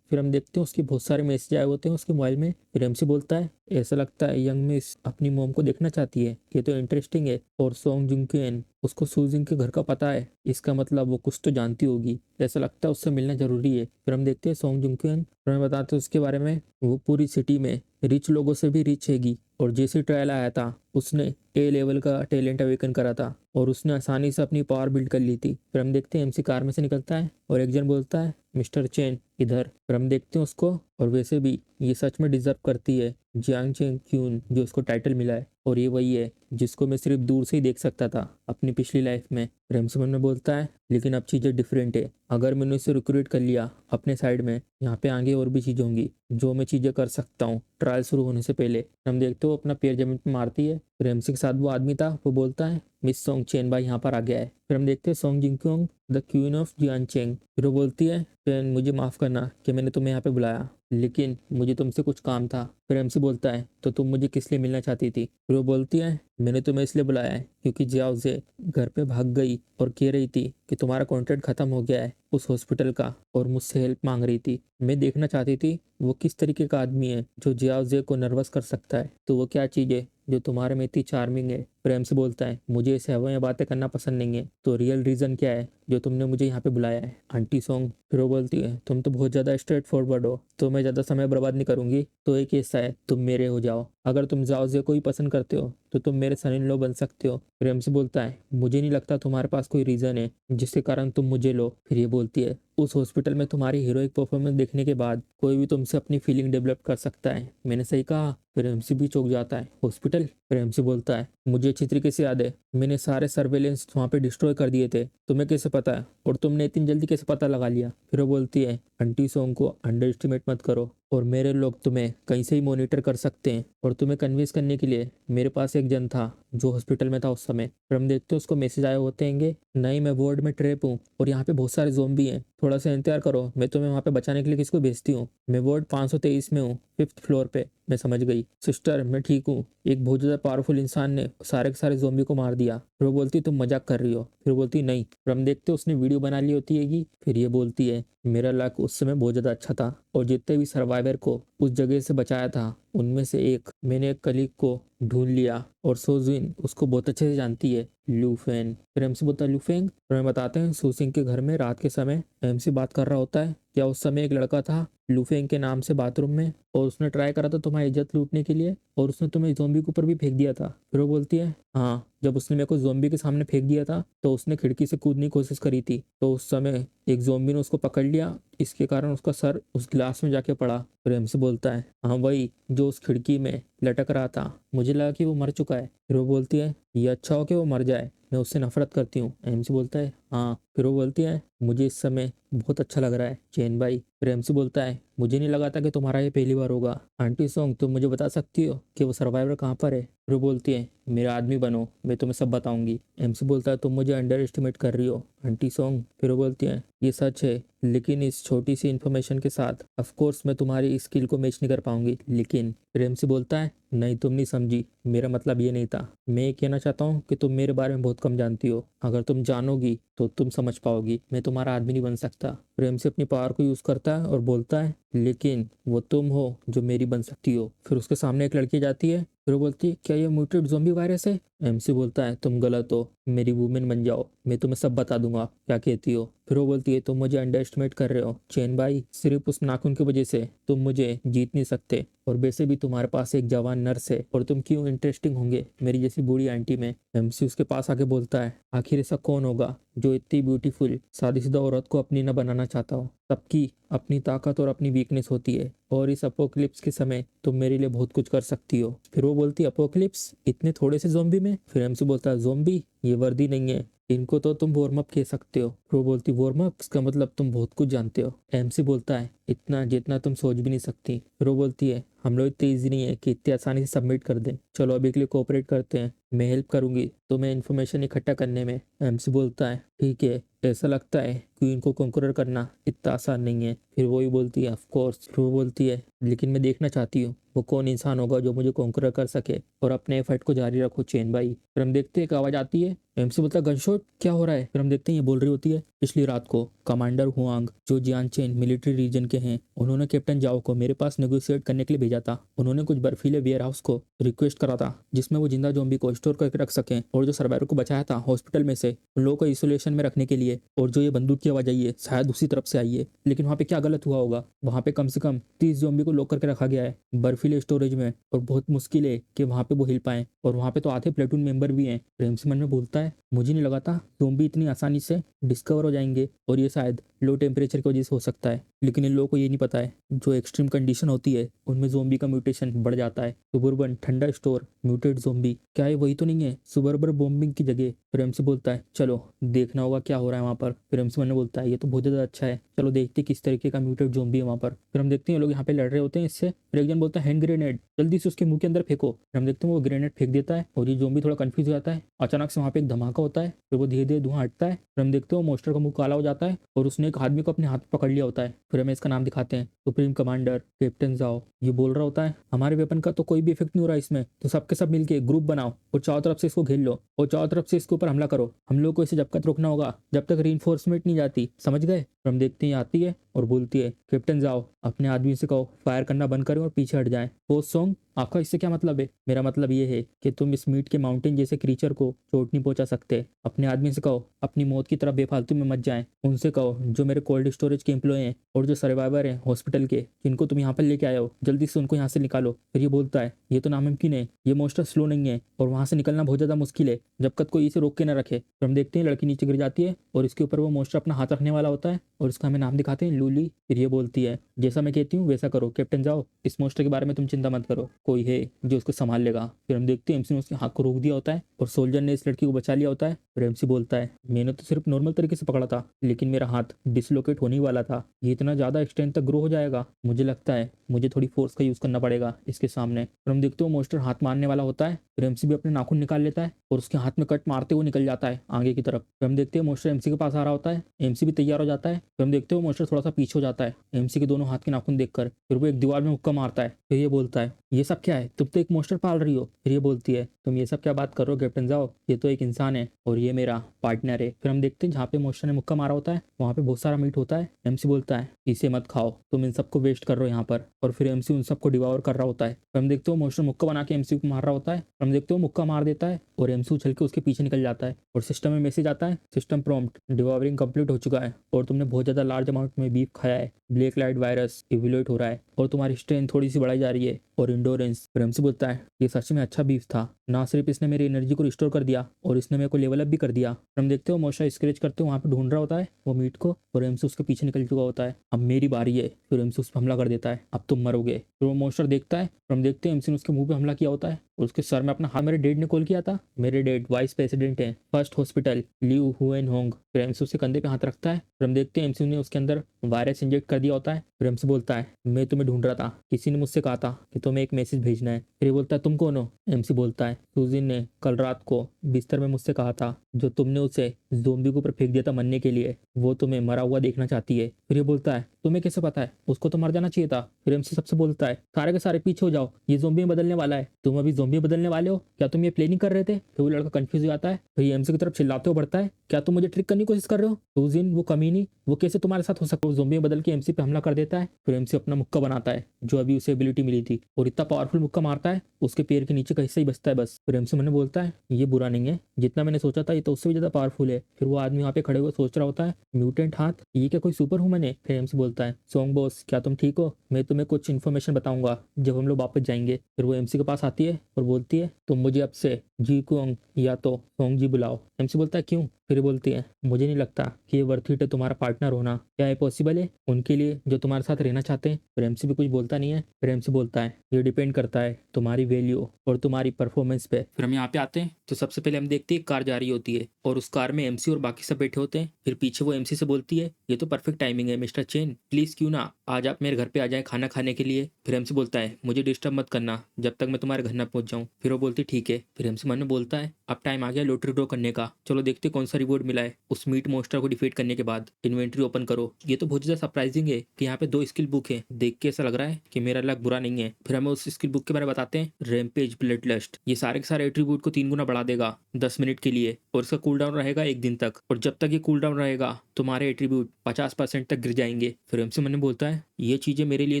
फिर हम देखते हैं उसके बहुत सारे मैसेज आए होते हैं उसके मोबाइल में। फिर एमसी बोलता है ऐसा लगता है यंग मिस अपनी मॉम को देखना चाहती है, ये तो इंटरेस्टिंग है। और सोंग जुंगक्योन उसको सूजिंग के घर का पता है, इसका मतलब वो कुछ तो जानती होगी, ऐसा लगता है उससे मिलना जरूरी है। फिर हम देखते हैं सोंग जुंगक्योन, हमें बताते हैं उसके बारे में वो पूरी सिटी में रिच लोगों से भी रिच हैगी, और जैसे ट्रायल आया था उसने ए लेवल का टैलेंट अवेकन करा था और उसने आसानी से अपनी पावर बिल्ड कर ली थी। फिर हम देखते हैं एमसी कार में से निकलता है और एक जन बोलता है मिस्टर चेन इधर। फिर हम देखते हैं उसको, और वैसे भी ये सच में डिजर्व करती है जियांग चेंग क्यून जो उसको टाइटल मिला है, और ये वही है जिसको मैं सिर्फ दूर से ही देख सकता था अपनी पिछली लाइफ में। रेमसमन में बोलता है लेकिन अब चीज़ें डिफरेंट है, अगर मैंने उसे रिक्रूट कर लिया अपने साइड में, यहाँ पे आगे और भी चीज़ें होंगी जो मैं चीज़ें कर सकता हूँ ट्रायल शुरू होने से पहले। हम देखते हो अपना पैर जमीन पर मारती है। रेमसी के साथ वो आदमी था, वो बोलता है मिस सोंग चेन भाई यहाँ पर आ गया है। फिर हम देखते हैं सोंग जिंगक्योंग द क्वीन ऑफ जियांगचेंग। फिर वो बोलती है चेन मुझे माफ़ करना कि मैंने तुम्हें यहाँ पे बुलाया, लेकिन मुझे तुमसे कुछ काम था। फिर एमसी बोलता है तो तुम मुझे किस लिए मिलना चाहती थी? फिर वो बोलती है मैंने तुम्हें इसलिए बुलाया है क्योंकि जियाओ जे घर पे भाग गई और कह रही थी कि तुम्हारा कॉन्ट्रैक्ट खत्म हो गया है उस हॉस्पिटल का, और मुझसे हेल्प मांग रही थी। मैं देखना चाहती थी वो किस तरीके का आदमी है जो जियाओ जे को नर्वस कर सकता है, तो वो क्या चीज़ है जो तुम्हारे में इतनी चार्मिंग है। प्रेम से बोलता है मुझे ऐसे हवा बातें करना पसंद नहीं है, तो रियल रीज़न क्या है जो तुमने मुझे यहाँ पे बुलाया है? Aunty song. फिर वो बोलती है तुम तो बहुत ज़्यादा स्ट्रेट फॉरवर्ड हो, तो मैं ज़्यादा समय बर्बाद नहीं करूंगी। तो एक ऐसा है तुम मेरे हो जाओ, अगर तुम जाओ जे को ही पसंद करते हो तो तुम मेरे सन इन लॉ बन सकते हो। प्रेम से बोलता है मुझे नहीं लगता तुम्हारे पास कोई रीज़न है जिसके कारण तुम मुझे लो। फिर ये बोलती है उस हॉस्पिटल में तुम्हारी हीरोइक परफॉर्मेंस देखने के बाद कोई भी तुमसे अपनी फीलिंग डेवलप कर सकता है। मैंने सही कहा? फिर एमसी भी चौंक जाता है हॉस्पिटल। फिर एमसी बोलता है मुझे अच्छी तरीके से याद है मैंने सारे सर्वेलेंस वहाँ पे डिस्ट्रॉय कर दिए थे, तुम्हें कैसे पता है और तुमने इतनी जल्दी कैसे पता लगा लिया? फिर वो बोलती है आंटी सोंग को अंडर एस्टिमेट मत करो, और मेरे लोग तुम्हें कहीं से ही मॉनिटर कर सकते हैं, और तुम्हें कन्विंस करने के लिए मेरे पास एक जन था जो हॉस्पिटल में था उस समय। फिर हम देखते हैं उसको मैसेज आए होते हैं नहीं मैं वार्ड में ट्रैप हूँ और यहाँ पे बहुत सारे ज़ोंबी हैं, थोड़ा सा इंतजार करो, मैं तुम्हें वहाँ पे बचाने के लिए किसको भेजती हूँ। मैं वार्ड 523 में हूँ, 5th फ्लोर पे। मैं समझ गई सिस्टर, मैं ठीक हूँ। एक बहुत ज़्यादा पावरफुल इंसान ने सारे के सारे ज़ोंबी को मार दिया। फिर वो बोलती तुम मजाक कर रही हो। फिर वो बोलती नहीं। फिर हम देखते उसने वीडियो बना ली होती है। फिर ये बोलती है मेरा लक उस समय बहुत ज़्यादा अच्छा था और जितने भी सर्वाइवर को उस जगह से बचाया था उनमें से एक मैंने एक कलीग को ढूंढ लिया, और सोजिन उसको बहुत अच्छे से जानती है, लूफेन। फिर एमसी बोलता है लूफेंग। फिर हमें बताते हैं सुसिंग के घर में रात के समय एमसी बात कर रहा होता है क्या उस समय एक लड़का था लूफेंग के नाम से बाथरूम में, और उसने ट्राई करा था तुम्हारी इज्जत लूटने के लिए, और उसने तुम्हें ज़ोंबी के ऊपर भी फेंक दिया था। फिर वो बोलती है हाँ, जब उसने मेरे को ज़ोंबी के सामने फेंक दिया था तो उसने खिड़की से कूदने की कोशिश करी थी, तो उस समय एक ज़ोंबी ने उसको पकड़ लिया, इसके कारण उसका सर उस गिलास में जाके पड़ा। फिर एमसी बोलता है हाँ वही जो उस खिड़की में लटक रहा था, मुझे लगा कि वो मर चुका है। फिर वो बोलती है ये अच्छा हो कि वो मर जाए, मैं उससे नफरत करती हूँ। एमसी बोलता है हाँ। फिर वो बोलती है मुझे इस समय बहुत अच्छा लग रहा है चैन भाई। फिर एमसी बोलता है मुझे नहीं लगा था कि तुम्हारा ये पहली बार होगा। आंटी सोंग तुम मुझे बता सकती हो कि वो सर्वाइवर कहाँ पर है? फिर वो बोलती है मेरा आदमी बनो, मैं तुम्हें सब बताऊंगी। एमसी बोलता है तुम मुझे अंडर एस्टिमेट कर रही हो आंटी सोंग। फिर वो बोलती है ये सच है, लेकिन इस छोटी सी इन्फॉर्मेशन के साथ ऑफ कोर्स मैं तुम्हारी स्किल को मैच नहीं कर पाऊंगी, लेकिन फिर एमसी बोलता है नहीं तुम नहीं समझी, मेरा मतलब ये नहीं था। मैं ये कहना चाहता हूँ कि तुम मेरे बारे में बहुत कम जानती हो, अगर तुम जानोगी तो तुम समझ पाओगी, मैं तुम्हारा आदमी नहीं बन सकता। फिर एमसी अपनी पावर को यूज करता है और बोलता है लेकिन वो तुम हो जो मेरी बन सकती हो। फिर उसके सामने एक लड़की जाती है। फिर वो बोलती है क्या ये म्यूटेड ज़ोंबी वायरस है? एमसी बोलता है तुम गलत हो, मेरी वुमेन बन जाओ, मैं तुम्हें सब बता दूंगा, क्या कहती हो? फिर वो बोलती है तुम मुझे अंडर एस्टिमेट कर रहे हो चेन भाई, सिर्फ उस नाखून की वजह से तुम मुझे जीत नहीं सकते, और वैसे भी तुम्हारे पास एक जवान नर्स है, और तुम क्यों इंटरेस्टिंग होंगे मेरी जैसी बूढ़ी आंटी में? एमसी उसके पास आके बोलता है आखिर ऐसा कौन होगा जो इतनी ब्यूटीफुल शादीशुदा औरत को अपनी न बनाना चाहता हो? सबकी अपनी ताकत और अपनी वीकनेस होती है, और इस अपोकलिप्स के समय तुम मेरे लिए बहुत कुछ कर सकती हो। फिर वो बोलती है अपोकलिप्स इतने थोड़े से ज़ॉम्बी में? फिर एमसी बोलता है ज़ॉम्बी ये वर्दी नहीं है, इनको तो तुम वार्म अप कह सकते हो। फिर वो बोलती वार्म अप, इसका मतलब तुम बहुत कुछ जानते हो। एमसी बोलता है इतना जितना तुम सोच भी नहीं सकती। फिर वो बोलती है हम लोग इतनी ईजी नहीं है कि इतनी आसानी से सबमिट कर दें, चलो अभी के लिए कोऑपरेट करते हैं, मैं हेल्प करूंगी तुम्हें इन्फॉर्मेशन इकट्ठा करने में। एमसी बोलता है ठीक है, ऐसा लगता है कि इनको कॉन्करर करना इतना आसान नहीं है। फिर वो ही बोलती है ऑफ कोर्स। फिर वो बोलती है लेकिन मैं देखना चाहती हूँ वो कौन इंसान होगा जो मुझे कॉन्करर कर सके, और अपने एफर्ट को जारी रखो चेन भाई। फिर हम देखते हैं एक आवाज़ आती है, एमसी बोलता है गनशॉट, क्या हो रहा है? फिर हम देखते हैं ये बोल रही होती है पिछली रात को कमांडर हुआंग जो जियानचेन मिलिट्री रीजन के हैं, उन्होंने कैप्टन जाओ को मेरे पास नेगोशिएट करने के लिए भेजा था। उन्होंने कुछ बर्फीले वेयर हाउस को रिक्वेस्ट करा था जिसमें वो जिंदा जोम्बी को स्टोर करके रख सकें, और जो सर्वाइवर को बचाया था हॉस्पिटल में से उन लोगों को आइसोलेशन में रखने के लिए। और जो ये बंदूक की आवाज आई है शायद उसी तरफ से आई है, लेकिन वहाँ पे क्या गलत हुआ होगा? वहाँ पे कम से कम 30 जोम्बी को लॉक करके रखा गया है बर्फीले स्टोरेज में, और बहुत मुश्किल है कि वहाँ पे वो हिल पाए, और वहाँ पे तो आधे प्लेटून मेंबर भी हैं। प्रेमसी मन में बोलता है मुझे नहीं लगा था जोम्बी इतनी आसानी से डिस्कवर हो जाएंगे, और ये शायद लो टेम्परेचर की वजह से हो सकता है, लेकिन इन लोगों को ये नहीं पता है जो एक्सट्रीम कंडीशन होती है उनमें जोम्बी का म्यूटेशन बढ़ जाता है। सुबर्बन ठंडा स्टोर म्यूटेड जोम्बी, क्या ये वही तो नहीं है सुबर्बन बॉम्बिंग की जगह? प्रेमसी बोलता है चलो देखना होगा क्या हो रहा है वहाँ पर। प्रेमसी मन में बोलता है ये तो बहुत ज़्यादा अच्छा है, चलो देखते किस तरीके का म्यूटेड जोम्बी है वहाँ पर। फिर हम देखते हैं लोग यहाँ पे लड़ रहे होते हैं इससे। फिर एक जन बोलता है हैंड ग्रेनेड, जल्दी से उसके मुंह के अंदर फेंको। फिर हम देखते हैं वो ग्रेनेड फेंक देता है, और ये जोम्बी थोड़ा कंफ्यूज हो जाता है। अचानक से वहाँ पे एक धमाका होता है, फिर वो धीरे धीरे धुआं हटता है। फिर हम देखते हो मोस्टर का मुंह काला हो जाता है, और उसने एक आदमी को अपने हाथ में पकड़ लिया होता है। फिर हमें इसका नाम दिखाते हैं सुप्रीम कमांडर कैप्टन जाओ। ये बोल रहा होता है हमारे वेपन का तो कोई भी इफेक्ट नहीं हो रहा इसमें, तो सबके सब मिलके ग्रुप बनाओ और चारों तरफ से इसको घेर लो, और चारों तरफ से इसके ऊपर हमला करो। हम लोग को इसे जब तक रोकना होगा जब तक रीइंफोर्समेंट नहीं जाती, समझ गए? फिर हम देखते हैं आती है और बोलती है कैप्टन जाओ अपने आदमी से कहो फायर करना बंद करें और पीछे हट जाएं। पोस्ट सॉन्ग आपका इससे क्या मतलब है? मेरा मतलब ये है कि तुम इस मीट के माउंटेन जैसे क्रीचर को चोट नहीं पहुंचा सकते। अपने आदमी से कहो अपनी मौत की तरफ बेफालतू में मत जाएं। उनसे कहो जो मेरे कोल्ड स्टोरेज के एम्प्लॉय हैं और जो सर्वाइवर हैं हॉस्पिटल के जिनको तुम यहाँ पर लेके आए हो, जल्दी से उनको यहाँ से निकालो। फिर ये बोलता है ये तो नामुमकिन है, ये मोस्टर स्लो नहीं है और वहाँ से निकलना बहुत ज़्यादा मुश्किल है जब तक कोई इसे रोक के न रखे। फिर हम देखते हैं लड़की नीचे गिर जाती है और इसके ऊपर वो मोस्टर अपना हाथ रखने वाला होता है, और इसका हमें नाम दिखाते हैं लूली। फिर ये बोलती है जैसा मैं कहती हूँ वैसा करो कैप्टन जाओ, इस मोस्टर के बारे में तुम चिंता मत करो, कोई है जो उसको संभाल लेगा। फिर हम देखते हैं एमसी ने उसके हाथ को रोक दिया होता है और सोल्जर ने इस लड़की को बचा लिया होता है। फिर एमसी बोलता है मैंने तो सिर्फ नॉर्मल तरीके से पकड़ा था, लेकिन मेरा हाथ डिसलोकेट होने ही वाला था, ये इतना ज़्यादा एक्सटेंड तक ग्रो हो जाएगा, मुझे लगता है मुझे थोड़ी फोर्स का यूज़ करना पड़ेगा इसके सामने। फिर हम देखते हो मोस्टर हाथ मारने वाला होता है, फिर एमसी भी अपने नाखून निकाल लेता है और उसके हाथ में कट मारते हुए निकल जाता है आगे की तरफ। फिर हम देखते हैं मोस्टर एमसी के पास आ रहा होता है, एमसी भी तैयार हो जाता है। फिर हम देखते हो मोस्टर थोड़ा सा पीछे हो जाता है एमसी के दोनों हाथ के नाखून देखकर। फिर वो एक दीवार में मुक्का मारता है। फिर ये बोलता है ये सब क्या है, तुम तो एक मोस्टर पाल रही हो। फिर ये बोलती है तुम ये सब क्या बात कर रहे हो कैप्टन जाओ, ये तो एक इंसान है और ये मेरा पार्टनर है। फिर हम देखते हैं जहाँ पे मोस्टर ने मुक्का मारा होता है वहाँ पे बहुत सारा मीट होता है। एमसी बोलता है इसे मत खाओ, तुम इन सबको वेस्ट कर रहे हो यहाँ पर, और फिर एमसी उन सबको डिवावर कर रहा होता है। फिर हम देखते हो मोस्टर मुक्का बना के एमसी को मार रहा होता है। हम देखते हो मुक्का मार देता है और एमसी उछल के उसके पीछे निकल जाता है, और सिस्टम में मैसेज आता है सिस्टम प्रॉम्प्ट डिवावरिंग कंप्लीट हो चुका है, और तुमने बहुत ज़्यादा लार्ज अमाउंट में बीफ खाया है, ब्लैक लाइट वायरस इवोल्यूट हो रहा है और तुम्हारी स्ट्रेंथ थोड़ी सी बढ़ाई जा रही है और इंडोरेंस। फिर एमसी बोलता है ये सच में अच्छा बीफ था, ना सिर्फ इसने मेरी एनर्जी को रिस्टोर कर दिया और इसने मेरे को लेवल अप भी कर दिया। हम देखते हो मोशा स्क्रैच करते हो वहाँ पे ढूंढ रहा होता है वो मीट को, और एमसी उसके पीछे निकल चुका होता है। अब मेरी बारी है। फिर एमसी उस पर हमला कर देता है, अब तुम मरोगे। फिर वो मोस्टर देखता है, हम देखते हैं एमसी ने उसके मुंह पे हमला किया होता है और उसके सर में अपना हाथ, मेरे डैड ने कॉल किया था, मेरे डैड वाइस प्रेसिडेंट है फर्स्ट हॉस्पिटल ल्यू हुएन होंग। फिर एमसी उसके कंधे पे हाथ रखता है, फिर हम देखते हैं एमसी ने उसके अंदर वायरस इंजेक्ट कर दिया होता है। फिर एमसी बोलता है मैं तुम्हें ढूंढ रहा था, किसी ने मुझसे कहा था कि तुम्हें एक मैसेज भेजना है। फिर ये बोलता है तुम कौन हो? एमसी बोलता है सुजीन ने कल रात को बिस्तर में मुझसे कहा था जो तुमने उसे ज़ोंबी के ऊपर फेंक दिया था मरने के लिए, वो तुम्हें मरा हुआ देखना चाहती है। फिर ये बोलता है तुम्हें कैसे पता है, उसको तो मर जाना चाहिए था। फिर एमसी सबसे बोलता है सारे के सारे पीछे हो जाओ, ये ज़ोंबी में बदलने वाला है, तुम अभी ज़ोंबी में बदलने वाले हो, क्या तुम ये प्लानिंग कर रहे थे। फिर वो लड़का कंफ्यूज हो जाता है, फिर ये एमसी की तरफ चिल्लाते हुए बढ़ता है क्या तुम मुझे ट्रिक करने की कोशिश कर रहे हो। तो उस दिन वो कमीनी वो कैसे तुम्हारे साथ हो सकता है। ज़ोंबी में बदल के एमसी पे हमला कर देता है। फिर एमसी अपना मुक्का बनाता है जो अभी उसे एबिलिटी मिली थी और इतना पावरफुल मुक्का मारता है उसके पैर के नीचे का हिस्सा ही बचता है बस। फिर एमसी मैंने बोलता है ये बुरा नहीं है, जितना मैंने सोचा था ये तो उससे भी ज्यादा पावरफुल है। फिर वो आदमी वहाँ पे खड़े हुए सोच रहा होता है म्यूटेंट हाथ, ये क्या कोई सुपर ह्यूमन है। फिर एमसी बोलता है सोंग बॉस क्या तुम ठीक हो, मैं तुम्हें कुछ इन्फॉर्मेशन बताऊंगा जब हम लोग वापस जाएंगे। फिर वो एमसी के पास आती है और बोलती है तुम मुझे अब से जी कुंग या तो सोंग जी बुलाओ। एमसी बोलता है क्यों। फिर बोलती है मुझे नहीं लगता कि ये वर्थ इट है तुम्हारा पार्टनर होना, क्या ये पॉसिबल है उनके लिए जो तुम्हारे साथ रहना चाहते हैं। फिर एमसी भी कुछ बोलता नहीं है। फिर एमसी बोलता है ये डिपेंड करता है तुम्हारी वैल्यू और तुम्हारी परफॉर्मेंस पे। फिर हम यहाँ पे आते हैं तो सबसे पहले हम देखते हैं कार जा रही होती है और उस कार में एमसी और बाकी सब बैठे होते हैं। फिर पीछे वो एमसी से बोलती है ये तो परफेक्ट टाइमिंग है मिस्टर चेन, प्लीज क्यों ना आज आप मेरे घर पे आ जाए खाना खाने के लिए। फिर एमसी बोलता है मुझे डिस्टर्ब मत करना जब तक मैं तुम्हारे घर ना पहुंच जाऊं। फिर वो बोलती ठीक है। फिर एमसी मन में बोलता है अब टाइम आ गया लॉटरी ड्रॉ करने का, चलो देखते कौन सा रिवॉर्ड मिला है। उस मीट मोस्टर को डिफीट करने के बाद इन्वेंट्री ओपन करो। ये तो बहुत ज्यादा सरप्राइजिंग है कि यहाँ पे 2 स्किल बुक है, देख के ऐसा लग रहा है कि मेरा लक बुरा नहीं है। फिर हमें उस स्किल बुक के बारे में बताते हैं रैम्पेज ब्लड लस्ट, ये सारे के सारे एट्रीब्यूट को 3 गुना बढ़ा देगा 10 मिनट के लिए और इसका कूल डाउन रहेगा 1 दिन तक और जब तक ये कूल डाउन रहेगा तुम्हारे एट्रीब्यूट 50% तक गिर जाएंगे। फिर एमसी मन बोलता है ये चीजें मेरे लिए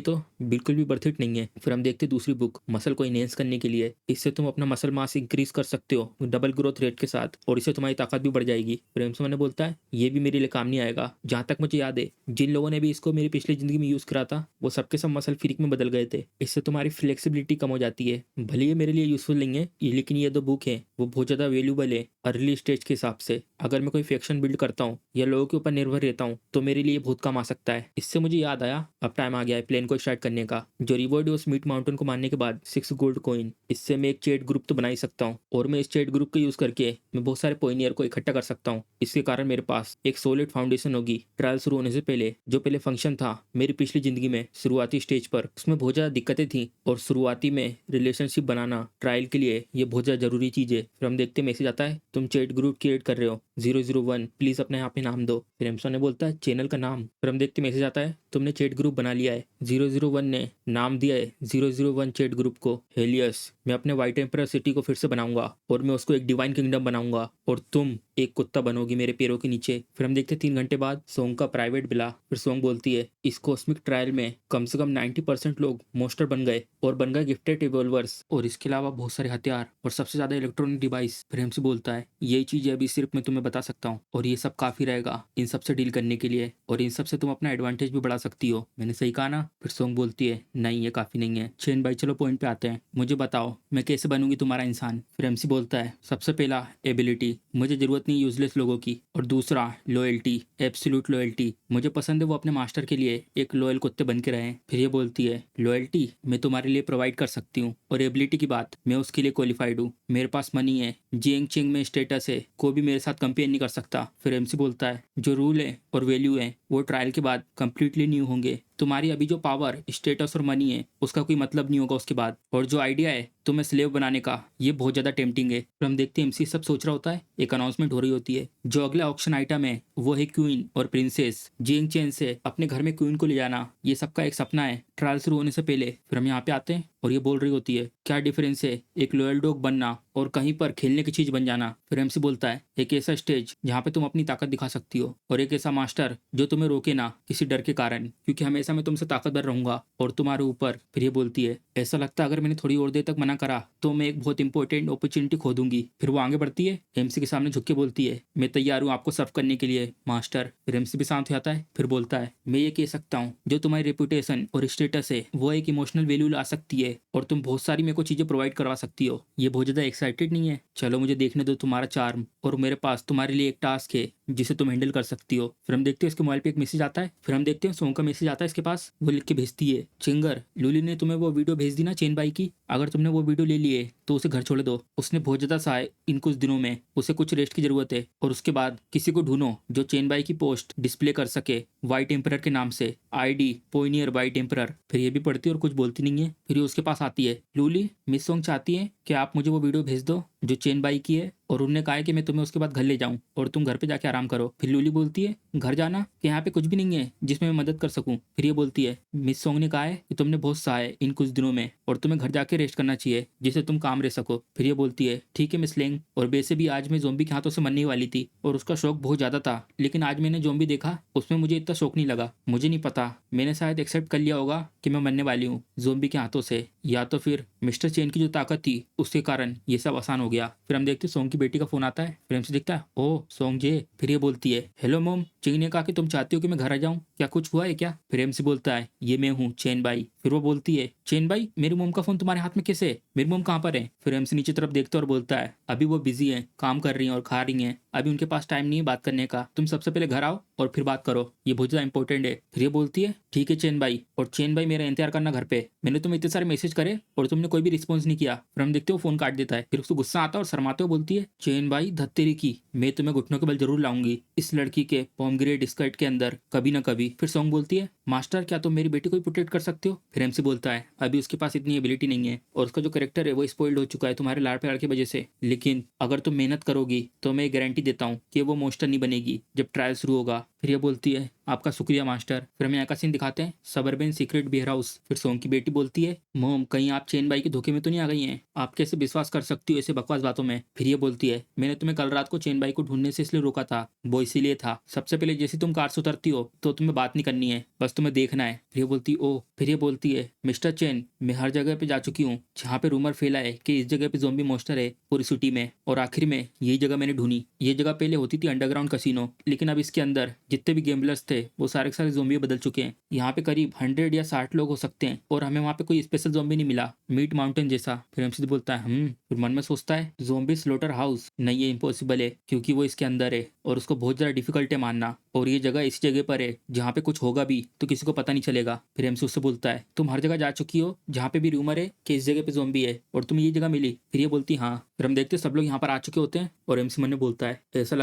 तो बिल्कुल भी बर्थ इट नहीं है। फिर हम देखते दूसरी बुक मसल को इनहेंस करने के लिए, इससे तुम अपना मसल मास इंक्रीज कर सकते हो डबल ग्रोथ रेट के साथ और इससे तुम्हारी ताकत भी बढ़ जाएगी। फिर एमसी मन बोलता है ये भी मेरे लिए काम नहीं आएगा। जहां तक मुझे याद है जिन लोगों ने भी इसको मेरी पिछली जिंदगी में यूज करा था वो सबके सब मसल फ्रीक में बदल गए थे, इससे तुम्हारी फ्लेक्सिबिलिटी कम हो जाती है। भले ये मेरे लिए यूजफुल नहीं है लेकिन ये 2 बुक है वो बहुत ज्यादा वैल्यूबल है अर्ली स्टेज के हिसाब से। अगर मैं कोई फैक्शन बिल्ड करता हूँ या लोगों के ऊपर निर्भर रहता हूँ तो मेरे लिए बहुत काम आ सकता है। इससे मुझे याद आया अब टाइम आ गया है प्लेन को स्टार्ट करने का। जो रिवॉर्ड है उस मीट माउंटेन को मारने के बाद 6 गोल्ड कॉइन, इससे मैं एक चैट ग्रुप तो बना ही सकता हूँ और मैं इस चैट ग्रुप का यूज करके मैं बहुत सारे पॉइनियर को इकट्ठा कर सकता हूँ। इसके कारण मेरे पास एक सॉलिड फाउंडेशन होगी ट्रायल शुरू होने से पहले। जो पहले फंक्शन था मेरी पिछली जिंदगी में शुरुआती स्टेज पर उसमें बहुत ज्यादा दिक्कतें थी और शुरुआती में रिलेशनशिप बनाना ट्रायल के लिए ये बहुत ज्यादा जरूरी चीज है। फिर हम देखते मैसेज आता है तुम चैट ग्रुप क्रिएट कर रहे हो 001, प्लीज अपने यहाँ पे नाम दो। फिर एमसन ने बोलता है चैनल का नाम। फिर हम देखते मैसेज आता है तुमने चैट ग्रुप बना लिया है। 001 ने नाम दिया है 001 चैट ग्रुप को हेलियस। मैं अपने वाइट एम्परर सिटी को फिर से बनाऊंगा और मैं उसको एक डिवाइन किंगडम बनाऊंगा और तुम एक कुत्ता बनोगी मेरे पैरों के नीचे। फिर हम देखते 3 घंटे बाद सोंग का प्राइवेट बिला। फिर सोंग बोलती है इस कॉस्मिक ट्रायल में कम से कम 90% लोग मोस्टर बन गए और बन गए गिफ्टेड रिवॉल्वर्स और इसके अलावा बहुत सारे हथियार और सबसे ज्यादा इलेक्ट्रॉनिक डिवाइस। फिर हमसे बोलता है यही चीजें अभी सिर्फ मैं तुम्हें बता सकता हूँ और ये सब काफी रहेगा इन सब से डील करने के लिए और इन सब से तुम अपना एडवांटेज भी बढ़ा सकती हो। मैंने सही कहा ना। फिर सोंग बोलती है नहीं ये काफी नहीं है। चेन भाई चलो पॉइंट पे आते हैं, मुझे बताओ मैं कैसे बनूंगी तुम्हारा इंसान। फिर एमसी बोलता है सबसे पहला एबिलिटी, मुझे जरूरत नहीं यूजलेस लोगों की, और दूसरा लॉयल्टी, एब्सोल्यूट लॉयल्टी, मुझे पसंद है वो अपने मास्टर के लिए एक लॉयल कुत्ते बन के रहे। फिर ये बोलती है लॉयल्टी मैं तुम्हारे लिए प्रोवाइड कर सकती हूँ और एबिलिटी की बात मैं उसके लिए क्वालिफाइड हूँ, मेरे पास मनी है, जिंग चिंग में स्टेटस है, कोई भी मेरे साथ कंपेयर नहीं कर सकता। फिर एमसी बोलता है जो रूल है और वैल्यू है वो ट्रायल के बाद कंप्लीटली न्यू होंगे, तुम्हारी अभी जो पावर स्टेटस और मनी है उसका कोई मतलब नहीं होगा उसके बाद, और जो आइडिया है तुम्हें स्लेव बनाने का ये बहुत ज्यादा टेम्पटिंग है। फिर हम देखते हैं एमसी सब सोच रहा होता है, एक अनाउंसमेंट हो रही होती है जो अगला ऑक्शन आइटम है वो है क्वीन और प्रिंसेस। जिंग चेन से अपने घर में क्वीन को ले जाना ये सबका एक सपना है ट्रायल शुरू होने से पहले। फिर हम यहाँ पे आते हैं और ये बोल रही होती है क्या डिफरेंस है एक लॉयल डॉग बनना और कहीं पर खेलने की चीज बन जाना। फिर एमसी बोलता है एक ऐसा स्टेज जहाँ पे तुम अपनी ताकत दिखा सकती हो और एक ऐसा मास्टर जो तुम्हें रोके ना किसी डर के कारण, क्योंकि हमेशा मैं तुमसे ताकतवर रहूंगा और तुम्हारे ऊपर। फिर ये बोलती है ऐसा लगता है अगर मैंने थोड़ी और देर तक मना करा तो मैं एक बहुत इंपॉर्टेंट अपॉर्चुनिटी खो दूंगी। फिर वो आगे बढ़ती है एमसी के सामने झुक के बोलती है मैं तैयार हूँ आपको सर्व करने के लिए मास्टर। फिर एमसी भी शांत हो जाता है। फिर बोलता है मैं ये कह सकता हूँ जो तुम्हारी रेपुटेशन और स्टेटस है वो एक इमोशनल वैल्यू ला सकती है और तुम बहुत सारी मेरे को चीजें प्रोवाइड करवा सकती हो। ये बहुत ज्यादा एक्साइटेड नहीं है, चलो मुझे देखने दो तुम्हारा चार्म, और मेरे पास तुम्हारे लिए एक टास्क है जिसे तुम हैंडल कर सकती हो। फिर हम देखते हैं इसके मोबाइल पे एक मैसेज आता है। फिर हम देखते हैं सोंग का मैसेज आता है इसके पास, वो लिख के भेजती है चिंगर लूली ने तुम्हें वो वीडियो भेज दी ना चेन बाई की, अगर तुमने वो वीडियो ले लिए तो उसे घर छोड़ दो, उसने बहुत ज्यादा सा है इन कुछ दिनों में, उसे कुछ रेस्ट की जरूरत है, और उसके बाद किसी को ढूंढो जो चेन बाई की पोस्ट डिस्प्ले कर सके व्हाइट एम्परर के नाम से, आईडी पोइनियर व्हाइट एम्परर। फिर ये भी पढ़ती है और कुछ बोलती नहीं है। फिर ये उसके पास आती है लूली मिस सोंग चाहती है कि आप मुझे वो वीडियो भेज दो जो चेन बाई की है और उन्होंने कहा है कि मैं तुम्हें उसके बाद घर ले जाऊं और तुम घर पे जाके आराम करो। फिर लूली बोलती है घर जाना, कि यहाँ पे कुछ भी नहीं है जिसमें मैं मदद कर सकूं। फिर ये बोलती है मिस सोंग ने कहा है कि तुमने बहुत सहा है इन कुछ दिनों में और तुम्हें घर जाके रेस्ट करना चाहिए जिससे तुम काम रह सको। फिर ये बोलती है ठीक है मिस लेंग, और वैसे भी आज मैं ज़ोंबी के हाथों से मरने वाली थी और उसका शौक बहुत ज्यादा था, लेकिन आज मैंने ज़ोंबी देखा उसमें मुझे इतना शौक नहीं लगा। मुझे नहीं पता, मैंने शायद एक्सेप्ट कर लिया होगा कि मैं मरने वाली हूँ ज़ोंबी के हाथों से, या तो फिर मिस्टर चेन की जो ताकत थी उसके कारण ये सब आसान हो गया। फिर हम देखते हैं सोंग की बेटी का फोन आता है। फिर हमसे दिखता है ओह सोंग जे। फिर ये बोलती है हेलो मोम, चिंग ने कहा कि तुम चाहती हो कि मैं घर आ जाऊं, क्या कुछ हुआ है क्या? फिर एमसी बोलता है ये मैं हूँ चेन बाई। फिर वो बोलती है चेन बाई, मेरी मोम का फोन तुम्हारे हाथ में कैसे है? मेरी मोम कहाँ पर है? फिर एमसी नीचे तरफ देखता है और बोलता है अभी वो बिजी है, काम कर रही है और खा रही है, अभी उनके पास टाइम नहीं है बात करने का, तुम सबसे पहले घर आओ और फिर बात करो, ये बहुत ज्यादा इंपॉर्टेंट है। फिर ये बोलती है ठीक है चेन भाई, और चेन भाई मेरा इंतजार करना घर पे, मैंने तुम्हें इतने सारे मैसेज करे और तुमने कोई भी रिस्पॉन्स नहीं किया। फिर हम देखते हो फोन काट देता है। फिर उसको गुस्सा आता है और शर्माते हुए बोलती है चेन भाई धत्तेरी की, मैं तुम्हें घुटनों के बल जरूर लाऊंगी इस लड़की के पॉमग्रेट स्कर्ट के अंदर कभी ना कभी। फिर सॉन्ग बोलती है मास्टर क्या तुम मेरी बेटी को प्रोटेक्ट कर सकते हो? फिर एमसी बोलता है अभी उसके पास इतनी एबिलिटी नहीं है और उसका जो कैरेक्टर है वो स्पॉइल्ड हो चुका है तुम्हारे लाड़ प्यार की वजह से, लेकिन अगर तुम मेहनत करोगी तो मैं गारंटी देता हूँ कि वो मोस्टर नहीं बनेगी जब ट्रायल शुरू होगा। फिर ये बोलती है आपका शुक्रिया मास्टर। फिर हमें यहाँ का सीन दिखाते हैं सबरबन सीक्रेट बियर हाउस। फिर सोंग की बेटी बोलती है मोम कहीं आप चेन बाई के धोखे में तो नहीं आ गई हैं? आप कैसे विश्वास कर सकती हो ऐसे बकवास बातों में? फिर ये बोलती है मैंने तुम्हें कल रात को चेन बाई को ढूंढने से इसलिए रोका था, वो इसीलिए था सबसे पहले जैसे तुम कार से उतरती हो तो तुम्हें बात नहीं करनी है, बस तुम्हें देखना है। फिर ये बोलती ओ। फिर ये बोलती है मिस्टर चेन मैं हर जगह पे जा चुकी हूँ जहाँ पे रूमर फैला है कि इस जगह पे ज़ोंबी मोस्टर है पूरी सिटी में, और आखिर में यही जगह मैंने ढूंढी। ये जगह पहले होती थी अंडरग्राउंड कसिनो, लेकिन अब इसके अंदर जितने भी गेमलर्स थे वो सारे के सारे ज़ोंबी बदल चुके हैं। यहाँ पे करीब 100 या 60 लोग हो सकते हैं और हमें वहाँ पे कोई स्पेशल ज़ोंबी नहीं मिला मीट माउंटेन जैसा। फिर हमसे बोलता है फिर मन में सोचता है ज़ोंबी स्लोटर हाउस नहीं, ये इम्पॉसिबल है क्योंकि वो इसके अंदर है और उसको बहुत ज़्यादा डिफिकल्ट है मानना, और ये जगह इसी जगह पर है जहाँ पे कुछ होगा भी तो किसी को पता नहीं चलेगा। फिर एमसी उससे बोलता है तुम हर जगह जा चुकी हो जहाँ पे भी रूमर है कि इस जगह पे ज़ोंबी है और तुम्हें ये जगह मिली? फिर ये बोलती हाँ। फिर हम देखते हैं सब लोग यहाँ पर आ चुके होते हैं और एमसी मन में बोलता है ऐसा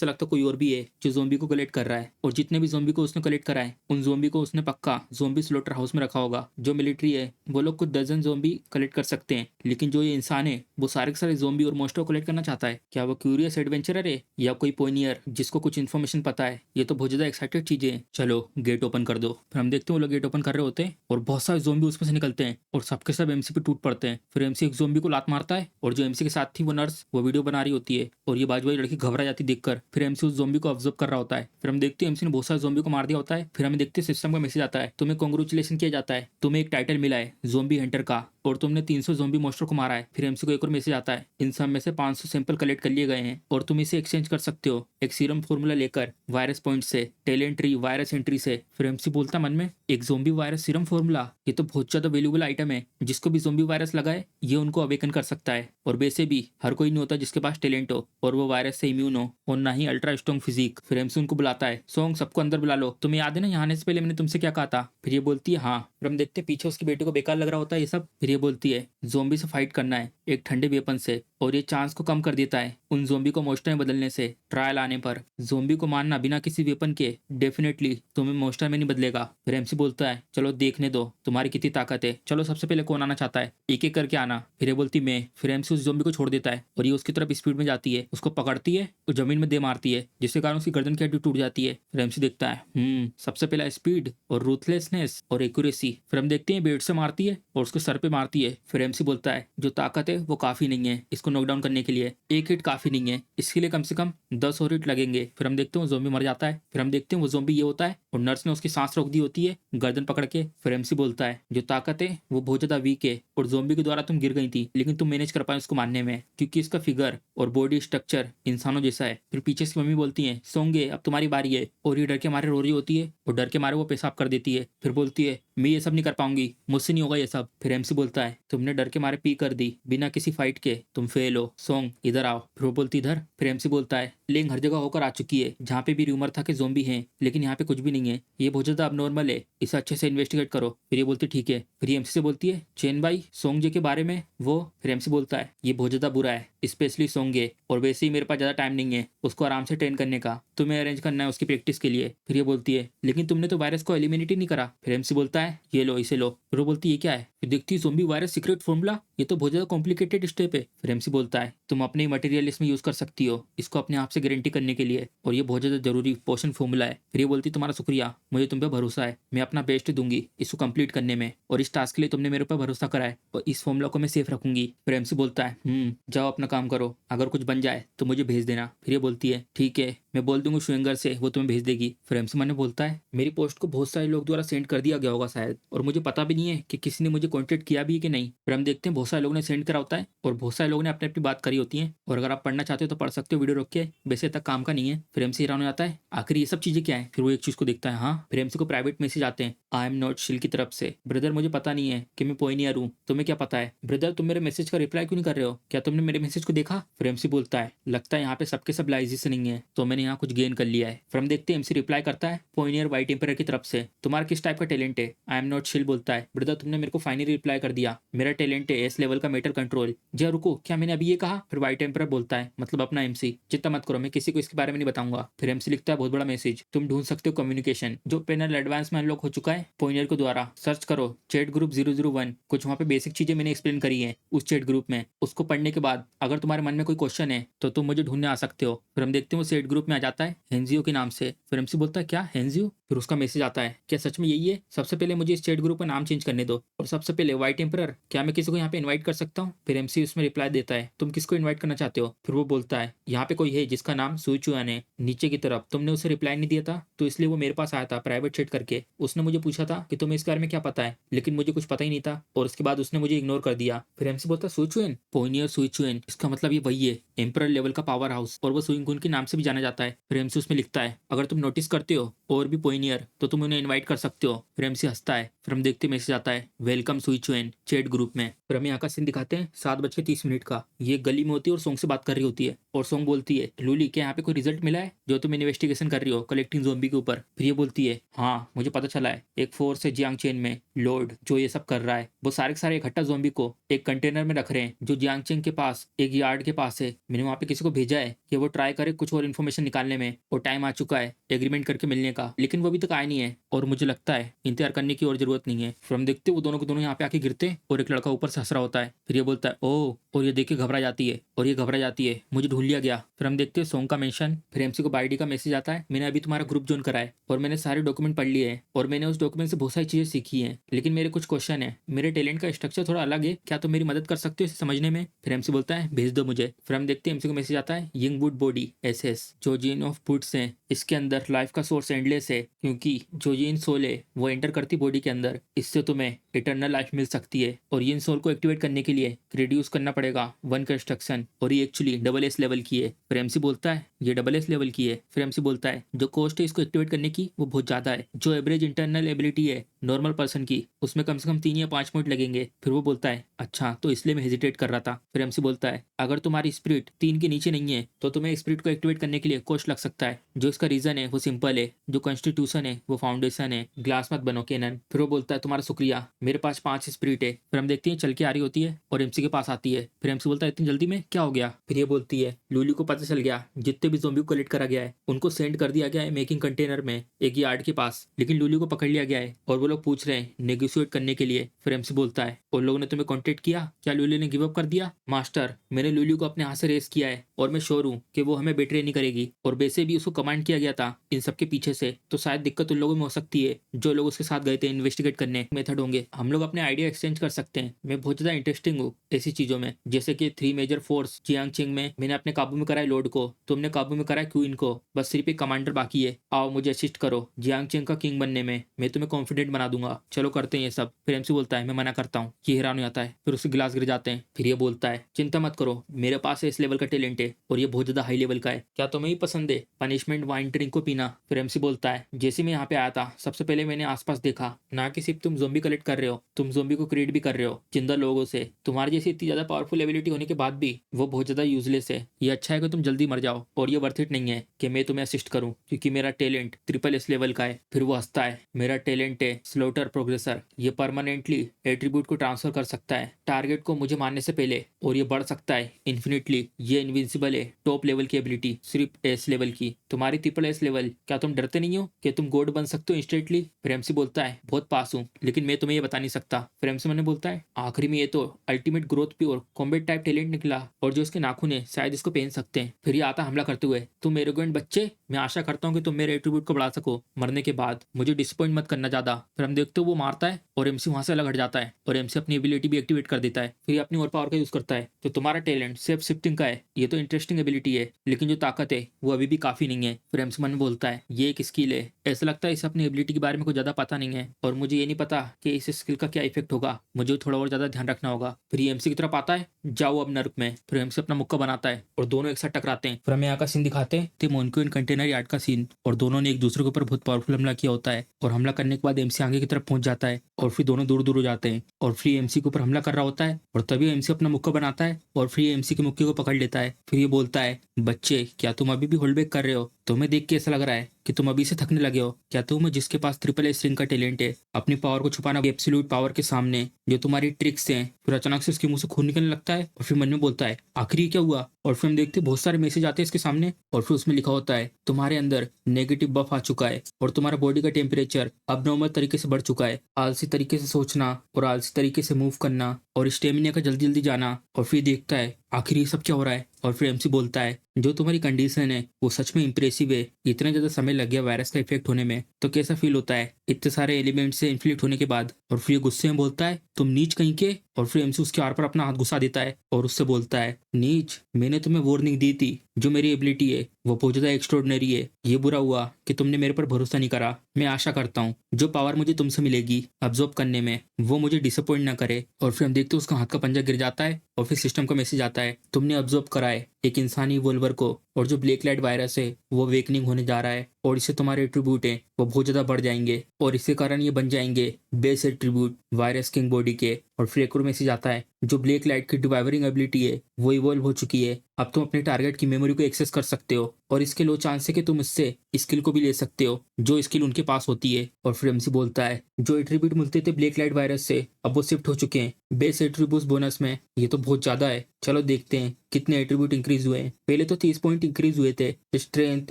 लगता कोई और भी है जो ज़ोंबी को कलेक्ट कर रहा है, और जितने भी ज़ोंबी को उसने कलेक्ट करा है उन ज़ोंबी को उसने पक्का ज़ोंबी स्लोटर हाउस में रखा होगा। जो मिलिट्री है वो लोग कुछ डजन ज़ोंबी कलेक्ट कर सकते हैं, लेकिन जो ये इंसान है वो सारे के सारे ज़ोंबी और मोस्टर को कलेक्ट करना चाहता है। क्या वो क्यूरियस एडवेंचरर है या कोई पोइनियर जिसको कुछ इन्फॉर्मेशन पता है? ये तो बहुत ज्यादा एक्साइटेड चीजें हैं। चलो गेट ओपन कर दो। फिर हम देखते हैं वो लोग गेट ओपन कर रहे होते हैं और बहुत सारे ज़ोंबी उसमें से निकलते हैं और सबके सब एमसी पे टूट पड़ते हैं। फिर एमसी एक ज़ोंबी को लात मारता है और जो एमसी के साथ थी वो नर्स वो वीडियो बना रही होती है और ये बाजू वाली लड़की घबरा जाती देखकर। फिर एमसी उस ज़ोंबी को ऑब्जर्व कर रहा होता है। फिर हम देखते हैं एमसी ने बहुत सारे ज़ोंबी को मार दिया होता है। फिर हमें देखते हैं सिस्टम का मैसेज आता है तुम्हें कांग्रेचुलेशन किया जाता है, तुम्हें एक टाइटल मिला है ज़ोंबी हंटर का और तुमने 300 ज़ोंबी मोस्टर को मारा है। फिर एमसी को एक और मैसेज आता है इन सब में से 500 सैंपल कलेक्ट कर लिए गए हैं और तुम इसे एक्सचेंज कर सकते हो एक सीरम फॉर्मूला लेकर वायरस पॉइंट से, टैलेंट ट्री वायरस एंट्री से। फिर एमसी बोलता मन में एक ज़ोंबी वायरस सीरम फॉर्मूला, ये तो बहुत ज्यादा वैल्यूबल आइटम है, जिसको भी ज़ोंबी वायरस लगाए ये उनको अवेकन कर सकता है, और वैसे भी हर कोई नहीं होता जिसके पास टैलेंट हो और वो वायरस से इम्यून हो, और ना ही अल्ट्रा स्ट्रॉन्ग फिजिक। फिर एमसी उनको बुलाता है सॉन्ग सबको अंदर बुला लो, तुम्हें याद है ना यहाँ आने से पहले मैंने तुमसे क्या कहा था? फिर ये बोलती है हाँ। फिर हम देखते हैं पीछे उसकी बेटी को बेकार लग रहा होता है ये सब। फिर ये बोलती है ज़ोंबी से फाइट करना है एक ठंडे वेपन से, और ये चांस को कम कर देता है उन ज़ोंबी को मोस्टर में बदलने से। ट्रायल आने पर ज़ोंबी को मारना बिना किसी वेपन के डेफिनेटली तुम्हें मोस्टर में नहीं बदलेगा। फिर एमसी बोलता है चलो देखने दो तुम्हारी कितनी ताकत है, चलो सबसे पहले कौन आना चाहता है, एक एक करके आना। फिर ये बोलती मैं। फिर एमसी उस ज़ोंबी को छोड़ देता है और ये उसकी तरफ स्पीड में जाती है, उसको पकड़ती है और जमीन में दे मारती है जिसके कारण उसकी गर्दन की हड्डी टूट जाती है। फिर एमसी देखता है सबसे पहला स्पीड और रूथलेसनेस और एक्यूरेसी। फिर हम देखते हैं बेड से मारती है और उसके सर पे मारती है। फिर एमसी बोलता है जो ताकत है वो काफी नहीं है इसको नॉकडाउन करने के लिए, एक हिट काफी नहीं है, इसके लिए कम से कम 10 और हिट लगेंगे। फिर हम देखते हैं वो ज़ोंबी मर जाता है। फिर हम देखते हैं वो ज़ोंबी ये होता है और नर्स ने उसकी सांस रोक दी होती है गर्दन पकड़ के। फिर एमसी बोलता है जो ताकत है वो बहुत ज्यादा वीक है और ज़ोंबी के द्वारा तुम गिर गई थी, लेकिन तुम मैनेज कर पाए उसको मारने में क्योंकि इसका फिगर और बॉडी स्ट्रक्चर इंसानों जैसा है। फिर पीछे से मम्मी बोलती है सोंगे अब तुम्हारी बारी है, और ये डर के मारे रो रही होती है और डर के मारे वो पेशाब कर देती है। फिर बोलती है मैं ये सब नहीं कर पाऊंगी, मुझसे नहीं होगा ये सब। फिर एमसी बोलता है तुमने डर के मारे पी कर दी बिना किसी फाइट के, तुम फेल हो, सॉन्ग इधर आओ। फिर वो बोलती इधर। फिर एमसी बोलता है लेंग हर जगह होकर आ चुकी है जहाँ पे भी रूमर था कि ज़ोंबी हैं, लेकिन यहाँ पे कुछ भी नहीं है, ये बहुत ज्यादा अबनॉर्मल है, इसे अच्छे से इन्वेस्टिगेट करो। फिर ये बोलती ठीक है। फिर ये एमसी से बोलती है चेन भाई सोंग जे के बारे में वो। फिर एमसी बोलता है ये बहुत ज्यादा बुरा है, स्पेशली सोंगे, और वैसे ही मेरे पास ज़्यादा टाइम नहीं है उसको आराम से ट्रेन करने का, तुम्हें अरेंज करना है उसकी प्रैक्टिस के लिए। फिर ये बोलती है लेकिन तुमने तो वायरस को एलिमिनेट ही नहीं करा। फिर एमसी बोलता है ये लो इसे लो। फिर वो बोलती है ये क्या है? फिर देखती है ज़ोंबी वायरस सीक्रेट फॉर्मूला, ये तो बहुत ज़्यादा कॉम्प्लिकेटेड स्टेप है। फिर एमसी बोलता है तुम अपने मटेरियल इसमें यूज़ कर सकती हो इसको अपने आप से गारंटी करने के लिए, और ये बहुत ज़्यादा जरूरी पोशन फॉर्मूला है। फिर ये बोलती तुम्हारा शुक्रिया, मुझे तुम पे भरोसा है, मैं अपना बेस्ट दूंगी इसको कंप्लीट करने में, और इस टास्क के लिए तुमने मेरे ऊपर भरोसा करा है और इस फॉर्मूला को मैं सेफ रखूंगी। फिर एमसी बोलता है जाओ अपना काम करो, अगर कुछ बन जाए तो मुझे भेज देना। फिर ये बोलती है ठीक है, मैं बोल दूंगा श्वेंगर से, वो तुम्हें भेज देगी। फिर एमसी मन में बोलता है मेरी पोस्ट को बहुत सारे लोग द्वारा सेंड कर दिया गया होगा शायद, और मुझे पता भी नहीं है कि किसी ने मुझे कॉन्टेक्ट किया भी है कि नहीं। फिर हम देखते हैं बहुत सारे लोगों ने सेंड करा होता है और बहुत सारे लोगों ने अपनी अपनी बात करी होती है, और अगर आप पढ़ना चाहते हो तो पढ़ सकते हो वीडियो रोक के, वैसे तक काम का नहीं है। फिर एमसी हैरान हो जाता है आखिर ये सब चीजें क्या है। फिर वो एक चीज को देखता है, हाँ। फिर एमसी को प्राइवेट मैसेज आते हैं आई एम नॉट शिल की तरफ से, ब्रदर मुझे पता नहीं है कि मैं पोइनियर हूँ, तुम्हें क्या पता है? ब्रदर तुम मेरे मैसेज का रिप्लाई क्यों नहीं कर रहे हो, क्या तुमने मेरे मैसेज को देखा? फिर एमसी बोलता है लगता है यहाँ पे सबके सब लाइजेस नहीं है, तो मैंने यहाँ कुछ गेन कर लिया है। फिर हम देखते हैं एमसी रिप्लाई करता है पोइनियर वाइट एम्पायर की तरफ से, तुम्हारा किस टाइप का टैलेंट है? आई एम नॉट शिल बोलता है ब्रदर तुमने मेरे को फाइनली रिप्लाई कर दिया, मेरा टैलेंट है एस लेवल का मेटल कंट्रोल। जी रुको, क्या मैंने अभी ये कहा? फिर वाइट एम्पायर बोलता है मतलब अपना एमसी, चिंता मत करो मैं किसी को इसके बारे में नहीं बताऊंगा। फिर एमसी लिखता है बहुत बड़ा मैसेज, तुम ढूंढ सकते हो कम्युनिकेशन जो पैनल एडवांस में अनलॉक हो चुका है पोइनियर के द्वारा, सर्च करो चैट ग्रुप 001, कुछ वहाँ पे बेसिक चीजें मैंने एक्सप्लेन करी है उस चैट ग्रुप में, उसको पढ़ने के बाद अगर तुम्हारे मन में कोई क्वेश्चन है तो तुम मुझे ढूंढने आ सकते हो। फिर हम देखते हैं वो चैट ग्रुप में आ जाता है हेंजियो के नाम से। फिर एमसी बोलता है क्या हेंजियो? फिर उसका मैसेज आता है क्या सच में यही है? सबसे पहले मुझे इस चैट ग्रुप का नाम चेंज करने दो, और सबसे पहले व्हाइट एम्परर, क्या मैं किसी को यहाँ पे इनवाइट कर सकता हूँ? फिर एमसी उसमें रिप्लाई देता है तुम किसको इनवाइट करना चाहते हो? फिर वो बोलता है यहाँ पे कोई है जिसका नाम सुचुआन है, नीचे की तरफ, तुमने उसे रिप्लाई नहीं दिया था तो इसलिए वो मेरे पास आया था प्राइवेट चैट करके, उसने मुझे पूछा था कि तुम्हें इस बारे में क्या पता है, लेकिन मुझे कुछ पता ही नहीं था और उसके बाद उसने मुझे इग्नोर कर दिया। फिर एमसी बोलता है सुचुएन, पोइनियर सुचुएन, इसका मतलब ये वही है एम्परर लेवल का पावर हाउस, और वो सुइंगकुन के नाम से भी जाना जाता है। फिर एमसी उसमें लिखता है अगर तुम नोटिस करते हो और भी पोइनियर तो तुम उन्हें इनवाइट कर सकते हो। फिर एमसी हंसता है। फिर हम देखते मैसेज आता है वेलकम सुइचुएन चैट ग्रुप में। फिर हमें यहाँ का सीन दिखाते हैं 7:30 का, ये गली में होती है और सोंग से बात कर रही होती है, और सोंग बोलती है लूली क्या यहाँ पे कोई रिजल्ट मिला है जो तुम इन्वेस्टिगेशन कर रही हो कलेक्टिंग ज़ोंबी के ऊपर? फिर ये बोलती है हाँ मुझे पता चला है, एक फोर्स है जियांग चेन में लॉर्ड जो ये सब कर रहा है, वो सारे के सारे इकट्ठा ज़ोंबी को एक कंटेनर में रख रहे हैं जो जियांग चेन के पास एक यार्ड के पास है। मैंने वहाँ पे किसी को भेजा है कि वो ट्राई करे कुछ और इन्फॉर्मेशन निकालने में, और टाइम आ चुका है एग्रीमेंट करके मिलने का, लेकिन वो अभी तक आया नहीं है और मुझे लगता है इंतजार करने की और जरूरत नहीं है। फिर हम देखते वो दोनों के दोनों यहाँ पे आके गिरते और एक लड़का ऊपर से हंस रहा होता है। फिर ये बोलता है ओ, और ये देख के घबरा जाती है, और ये घबरा जाती है मुझे ढूंढ लिया गया। फिर हम देखते हैं सोंग का मेंशन। फिर एमसी को बाईडी का मैसेज आता है मैंने अभी तुम्हारा ग्रुप ज्वाइन करा है और मैंने सारे डॉक्यूमेंट पढ़ लिए हैं, और मैंने उस डॉक्यूमेंट से बहुत सारी चीजें सीखी हैं, लेकिन मेरे कुछ क्वेश्चन है, मेरे टैलेंट का स्ट्रक्चर थोड़ा अलग है, क्या तुम मेरी मदद कर सकते हो इसे समझने में? फिर एमसी बोलता है भेज दो मुझे। फिर हम देखते हैं एमसी को मैसेज आता है यंग वुड बॉडी एसएस जो जीन ऑफ बुड्स हैं, इसके अंदर लाइफ का सोर्स एंडलेस है, क्योंकि जो जीन सोल है वो एंटर करती बॉडी के अंदर, इससे तुम्हें इटर्नल लाइफ मिल सकती है, और ये सोल को एक्टिवेट करने के लिए रिड्यूस करना पड़ेगा 1 कंस्ट्रक्शन, और ये एक्चुअली डबल एस लेवल की है। फिर एमसी बोलता है ये डबल एस लेवल की है। फिर एमसी बोलता है जो कॉस्ट है इसको एक्टिवेट करने की वो बहुत ज्यादा है, जो एवरेज इंटरनल एबिलिटी है नॉर्मल पर्सन की उसमें कम से कम 3 या 5 मिनट लगेंगे। फिर वो बोलता है अच्छा तो इसलिए मैं हेजिटेट कर रहा था। फिर एमसी बोलता है अगर तुम्हारी स्पिरिट 3 के नीचे नहीं है तो तुम्हें स्पिरिट को एक्टिवेट करने के लिए कॉस्ट लग सकता है, जो इसका रीजन है वो सिंपल है, जो कॉन्स्टिट्यूशन है वो फाउंडेशन है, ग्लास मत बनो केनन। फिर वो बोलता है तुम्हारा शुक्रिया, मेरे पास 5 स्पिरिट है। फिर हम देखते हैं चल के आ रही होती है और एमसी के पास आती है। फिर एमसी बोलता है इतनी जल्दी में क्या हो गया? फिर ये बोलती है लूली को पता चल गया जितने भी ज़ोंबी को कलेक्ट करा गया है उनको सेंड कर दिया गया है मेकिंग कंटेनर में एक यार्ड के पास, लेकिन लूली को पकड़ लिया गया है और वो लोग पूछ रहे हैं नेगोशिएट करने के लिए। फिर एमसी बोलता है उन लोगों ने तुम्हें कॉन्टेक्ट किया, क्या लूली ने गिव अप कर दिया? मास्टर मैंने लूली को अपने हाथ से रेस किया है और मैं श्योर हूँ कि वो हमें बेट्रे नहीं करेगी, और वैसे भी उसको कमांड किया गया था इन सबके पीछे से, तो शायद दिक्कत उन लोगों में हो सकती है जो लोग उसके साथ गए थे इन्वेस्टिगेट करने। मेथड होंगे हम लोग अपने आइडिया एक्सचेंज कर सकते हैं, मैं बहुत ज्यादा इंटरेस्टिंग हूँ ऐसी चीजों में, जैसे कि 3 मेजर फोर्स जियांग चिंग में मैंने अपने काबू में कराया लॉर्ड को, तुमने काबू में कराया क्वीन को, बस सिर्फ एक कमांडर बाकी है, आओ मुझे असिस्ट करो जियांग चिंग का किंग बनने में, मैं तुम्हें कॉन्फिडेंट बना दूंगा, चलो करते हैं ये सब। फिर एमसी बोलता है मैं मना करता हूँ। ये हैरान हो जाता है, फिर उसके गिलास गिर जाते हैं। फिर ये बोलता है चिंता मत करो मेरे पास इस लेवल का टैलेंट है और ये बहुत ज्यादा हाई लेवल का है, क्या तुम्हें ही पसंद है पनिशमेंट रिफ्रेशमेंट वाइन ड्रिंक को पीना। फिर एमसी बोलता है, जैसे मैं यहाँ पे आया था सबसे पहले मैंने आसपास देखा, ना कि सिर्फ तुम ज़ोंबी कलेक्ट कर रहे हो, तुम ज़ोंबी को क्रिएट भी कर रहे हो जिंदा लोगों से। तुम्हारे जैसी इतनी ज्यादा पावरफुल एबिलिटी होने के बाद भी वो बहुत ज्यादा यूजलेस है। ये अच्छा है कि तुम जल्दी मर जाओ, और ये वर्थ इट नहीं है कि मैं तुम्हें असिस्ट करूं, क्योंकि मेरा टैलेंट SSS लेवल का है। फिर वो हंसता है, मेरा टैलेंट है स्लोटर प्रोग्रेसर, ये परमानेंटली एट्रीब्यूट को ट्रांसफर कर सकता है टारगेट को मुझे मारने से पहले, और ये बढ़ सकता है इन्फिनिटली। ये इनविंसिबल है, टॉप लेवल की एबिलिटी, सिर्फ एस लेवल की। तुम्हारी SSS लेवल, क्या तुम डरते नहीं हो कि तुम गॉड बन सकते हो इंस्टेंटली? फिर एमसी बोलता है, बहुत पास हूँ, लेकिन मैं तुम्हें ये बता नहीं सकता। फिर एमसी मैंने बोलता है, आखिरी में ये तो ultimate growth pure combat type talent निकला, और जो इसके नाखून है शायद इसको पहन सकते हैं। फिर ये आता हमला करते हुए, तुम एरोगेंट बच्चे, मैं आशा करता हूँ कि तुम मेरे एट्रीब्यूट को बढ़ा सको मरने के बाद, मुझे डिसअपॉइंट मत करना ज्यादा। फिर हम देखते हो वो मारता है और एमसी वहां से अलग हट जाता है, और एमसी अपनी एबिलिटी भी एक्टिवेट कर देता है। फिर अपनी और पावर का यूज करता है। तो तुम्हारा टैलेंट सेफ शिफ्टिंग का है, ये तो इंटरेस्टिंग एबिलिटी है, लेकिन जो ताकत है वो अभी भी काफी नहीं है। फिर एमसी मन बोलता है, ये एक स्किल है, ऐसा लगता है इसे अपनी एबिलिटी के बारे में कुछ ज्यादा पता नहीं है, और मुझे ये नहीं पता कि इस स्किल का क्या इफेक्ट होगा, मुझे थोड़ा और ज्यादा ध्यान रखना होगा। फिर एमसी की तरफ आता है, जाओ अब नर्क में। फिर एमसी अपना मुक्का बनाता है और दोनों एक साथ टकराते हैं। फिर हमें यहाँ का सीन दिखाते हैं, थे मोनको इन कंटेनर यार्ड का सीन, और दोनों ने एक दूसरे के ऊपर बहुत पावरफुल हमला किया होता है, और हमला करने के बाद एमसी आगे की तरफ पहुंच जाता है, और फिर दोनों दूर दूर हो जाते हैं, और फ्री एमसी के ऊपर हमला कर रहा होता है, और तभी एमसी अपना मुक्का बनाता है और फ्री एमसी के मुक्के को पकड़ लेता है। फिर ये बोलता है, बच्चे क्या तुम अभी भी होल्ड बैक कर रहे हो? तुम्हें देख के ऐसा लग रहा है कि तुम अभी से थकने लगे हो। क्या तुम जिसके पास SSS रिंग का टैलेंट है, अपनी पावर को छुपाना एब्सोल्यूट पावर के सामने जो तुम्हारी ट्रिक्स हैं? फिर अचानक से उसके मुंह से खून निकलने लगता है, और फिर मन में बोलता है, आखिर ये क्या हुआ? और फिर हम देखते हैं बहुत सारे मैसेज आते हैं इसके सामने, और फिर उसमें लिखा होता है, तुम्हारे अंदर नेगेटिव बफ आ चुका है, और तुम्हारा बॉडी का टेम्परेचर अब नॉर्मल तरीके से बढ़ चुका है। आलसी तरीके से सोचना और आलसी तरीके से मूव करना और स्टेमिना का जल्दी जल्दी जाना। और फिर देखता है, आखिर ये सब क्या हो रहा है? और फिर एमसी बोलता है, जो तुम्हारी कंडीशन है वो सच में इंप्रेसिव है। इतना ज्यादा समय लग गया वायरस का इफेक्ट होने में, तो कैसा फील होता है इतने सारे एलिमेंट से इन्फ्लिक्ट होने के बाद? और फिर गुस्से में बोलता है, तुम नीच कहीं के। और फिर एमसी उसके आर पर अपना हाथ घुसा देता है और उससे बोलता है, नीच, मैंने तुम्हें वार्निंग दी थी, जो मेरी एबिलिटी है वो बहुत ज्यादा एक्स्ट्रॉर्डिनरी है। ये बुरा हुआ कि तुमने मेरे पर भरोसा नहीं करा। मैं आशा करता हूँ जो पावर मुझे तुमसे मिलेगी अब्जॉर्ब करने में, वो मुझे डिसअपॉइंट ना करे। और फिर हम देखते हैं उसका हाथ का पंजा गिर जाता है, और फिर सिस्टम का मैसेज आता है, तुमने अब्जॉर्ब करा है एक इंसानी वोल्वर को, और जो ब्लैक लाइट वायरस है वो वेकनिंग होने जा रहा है, और इससे तुम्हारे एट्रीब्यूट हैं वो बहुत ज्यादा बढ़ जाएंगे, और इसके कारण ये बन जाएंगे base attribute virus king body के। और फिर एक और मैसेज आता है, जो ब्लैक लाइट की डिवाइवरिंग एबिलिटी है वो इवॉल्व हो चुकी है, अब तुम अपने टारगेट की मेमोरी को एक्सेस कर सकते हो, और इसके लो चांस है कि तुम इससे स्किल को भी ले सकते हो जो स्किल उनके पास होती है। और फिर एमसी बोलता है, जो एट्रीब्यूट मिलते थे ब्लैक लाइट वायरस से अब वो शिफ्ट हो चुके हैं बेस एट्रीब्यूट बोनस में। ये तो बहुत ज्यादा है, चलो देखते हैं कितने एट्रीब्यूट इंक्रीज हुए हैं। पहले तो 30 पॉइंट इंक्रीज हुए थे स्ट्रेंथ,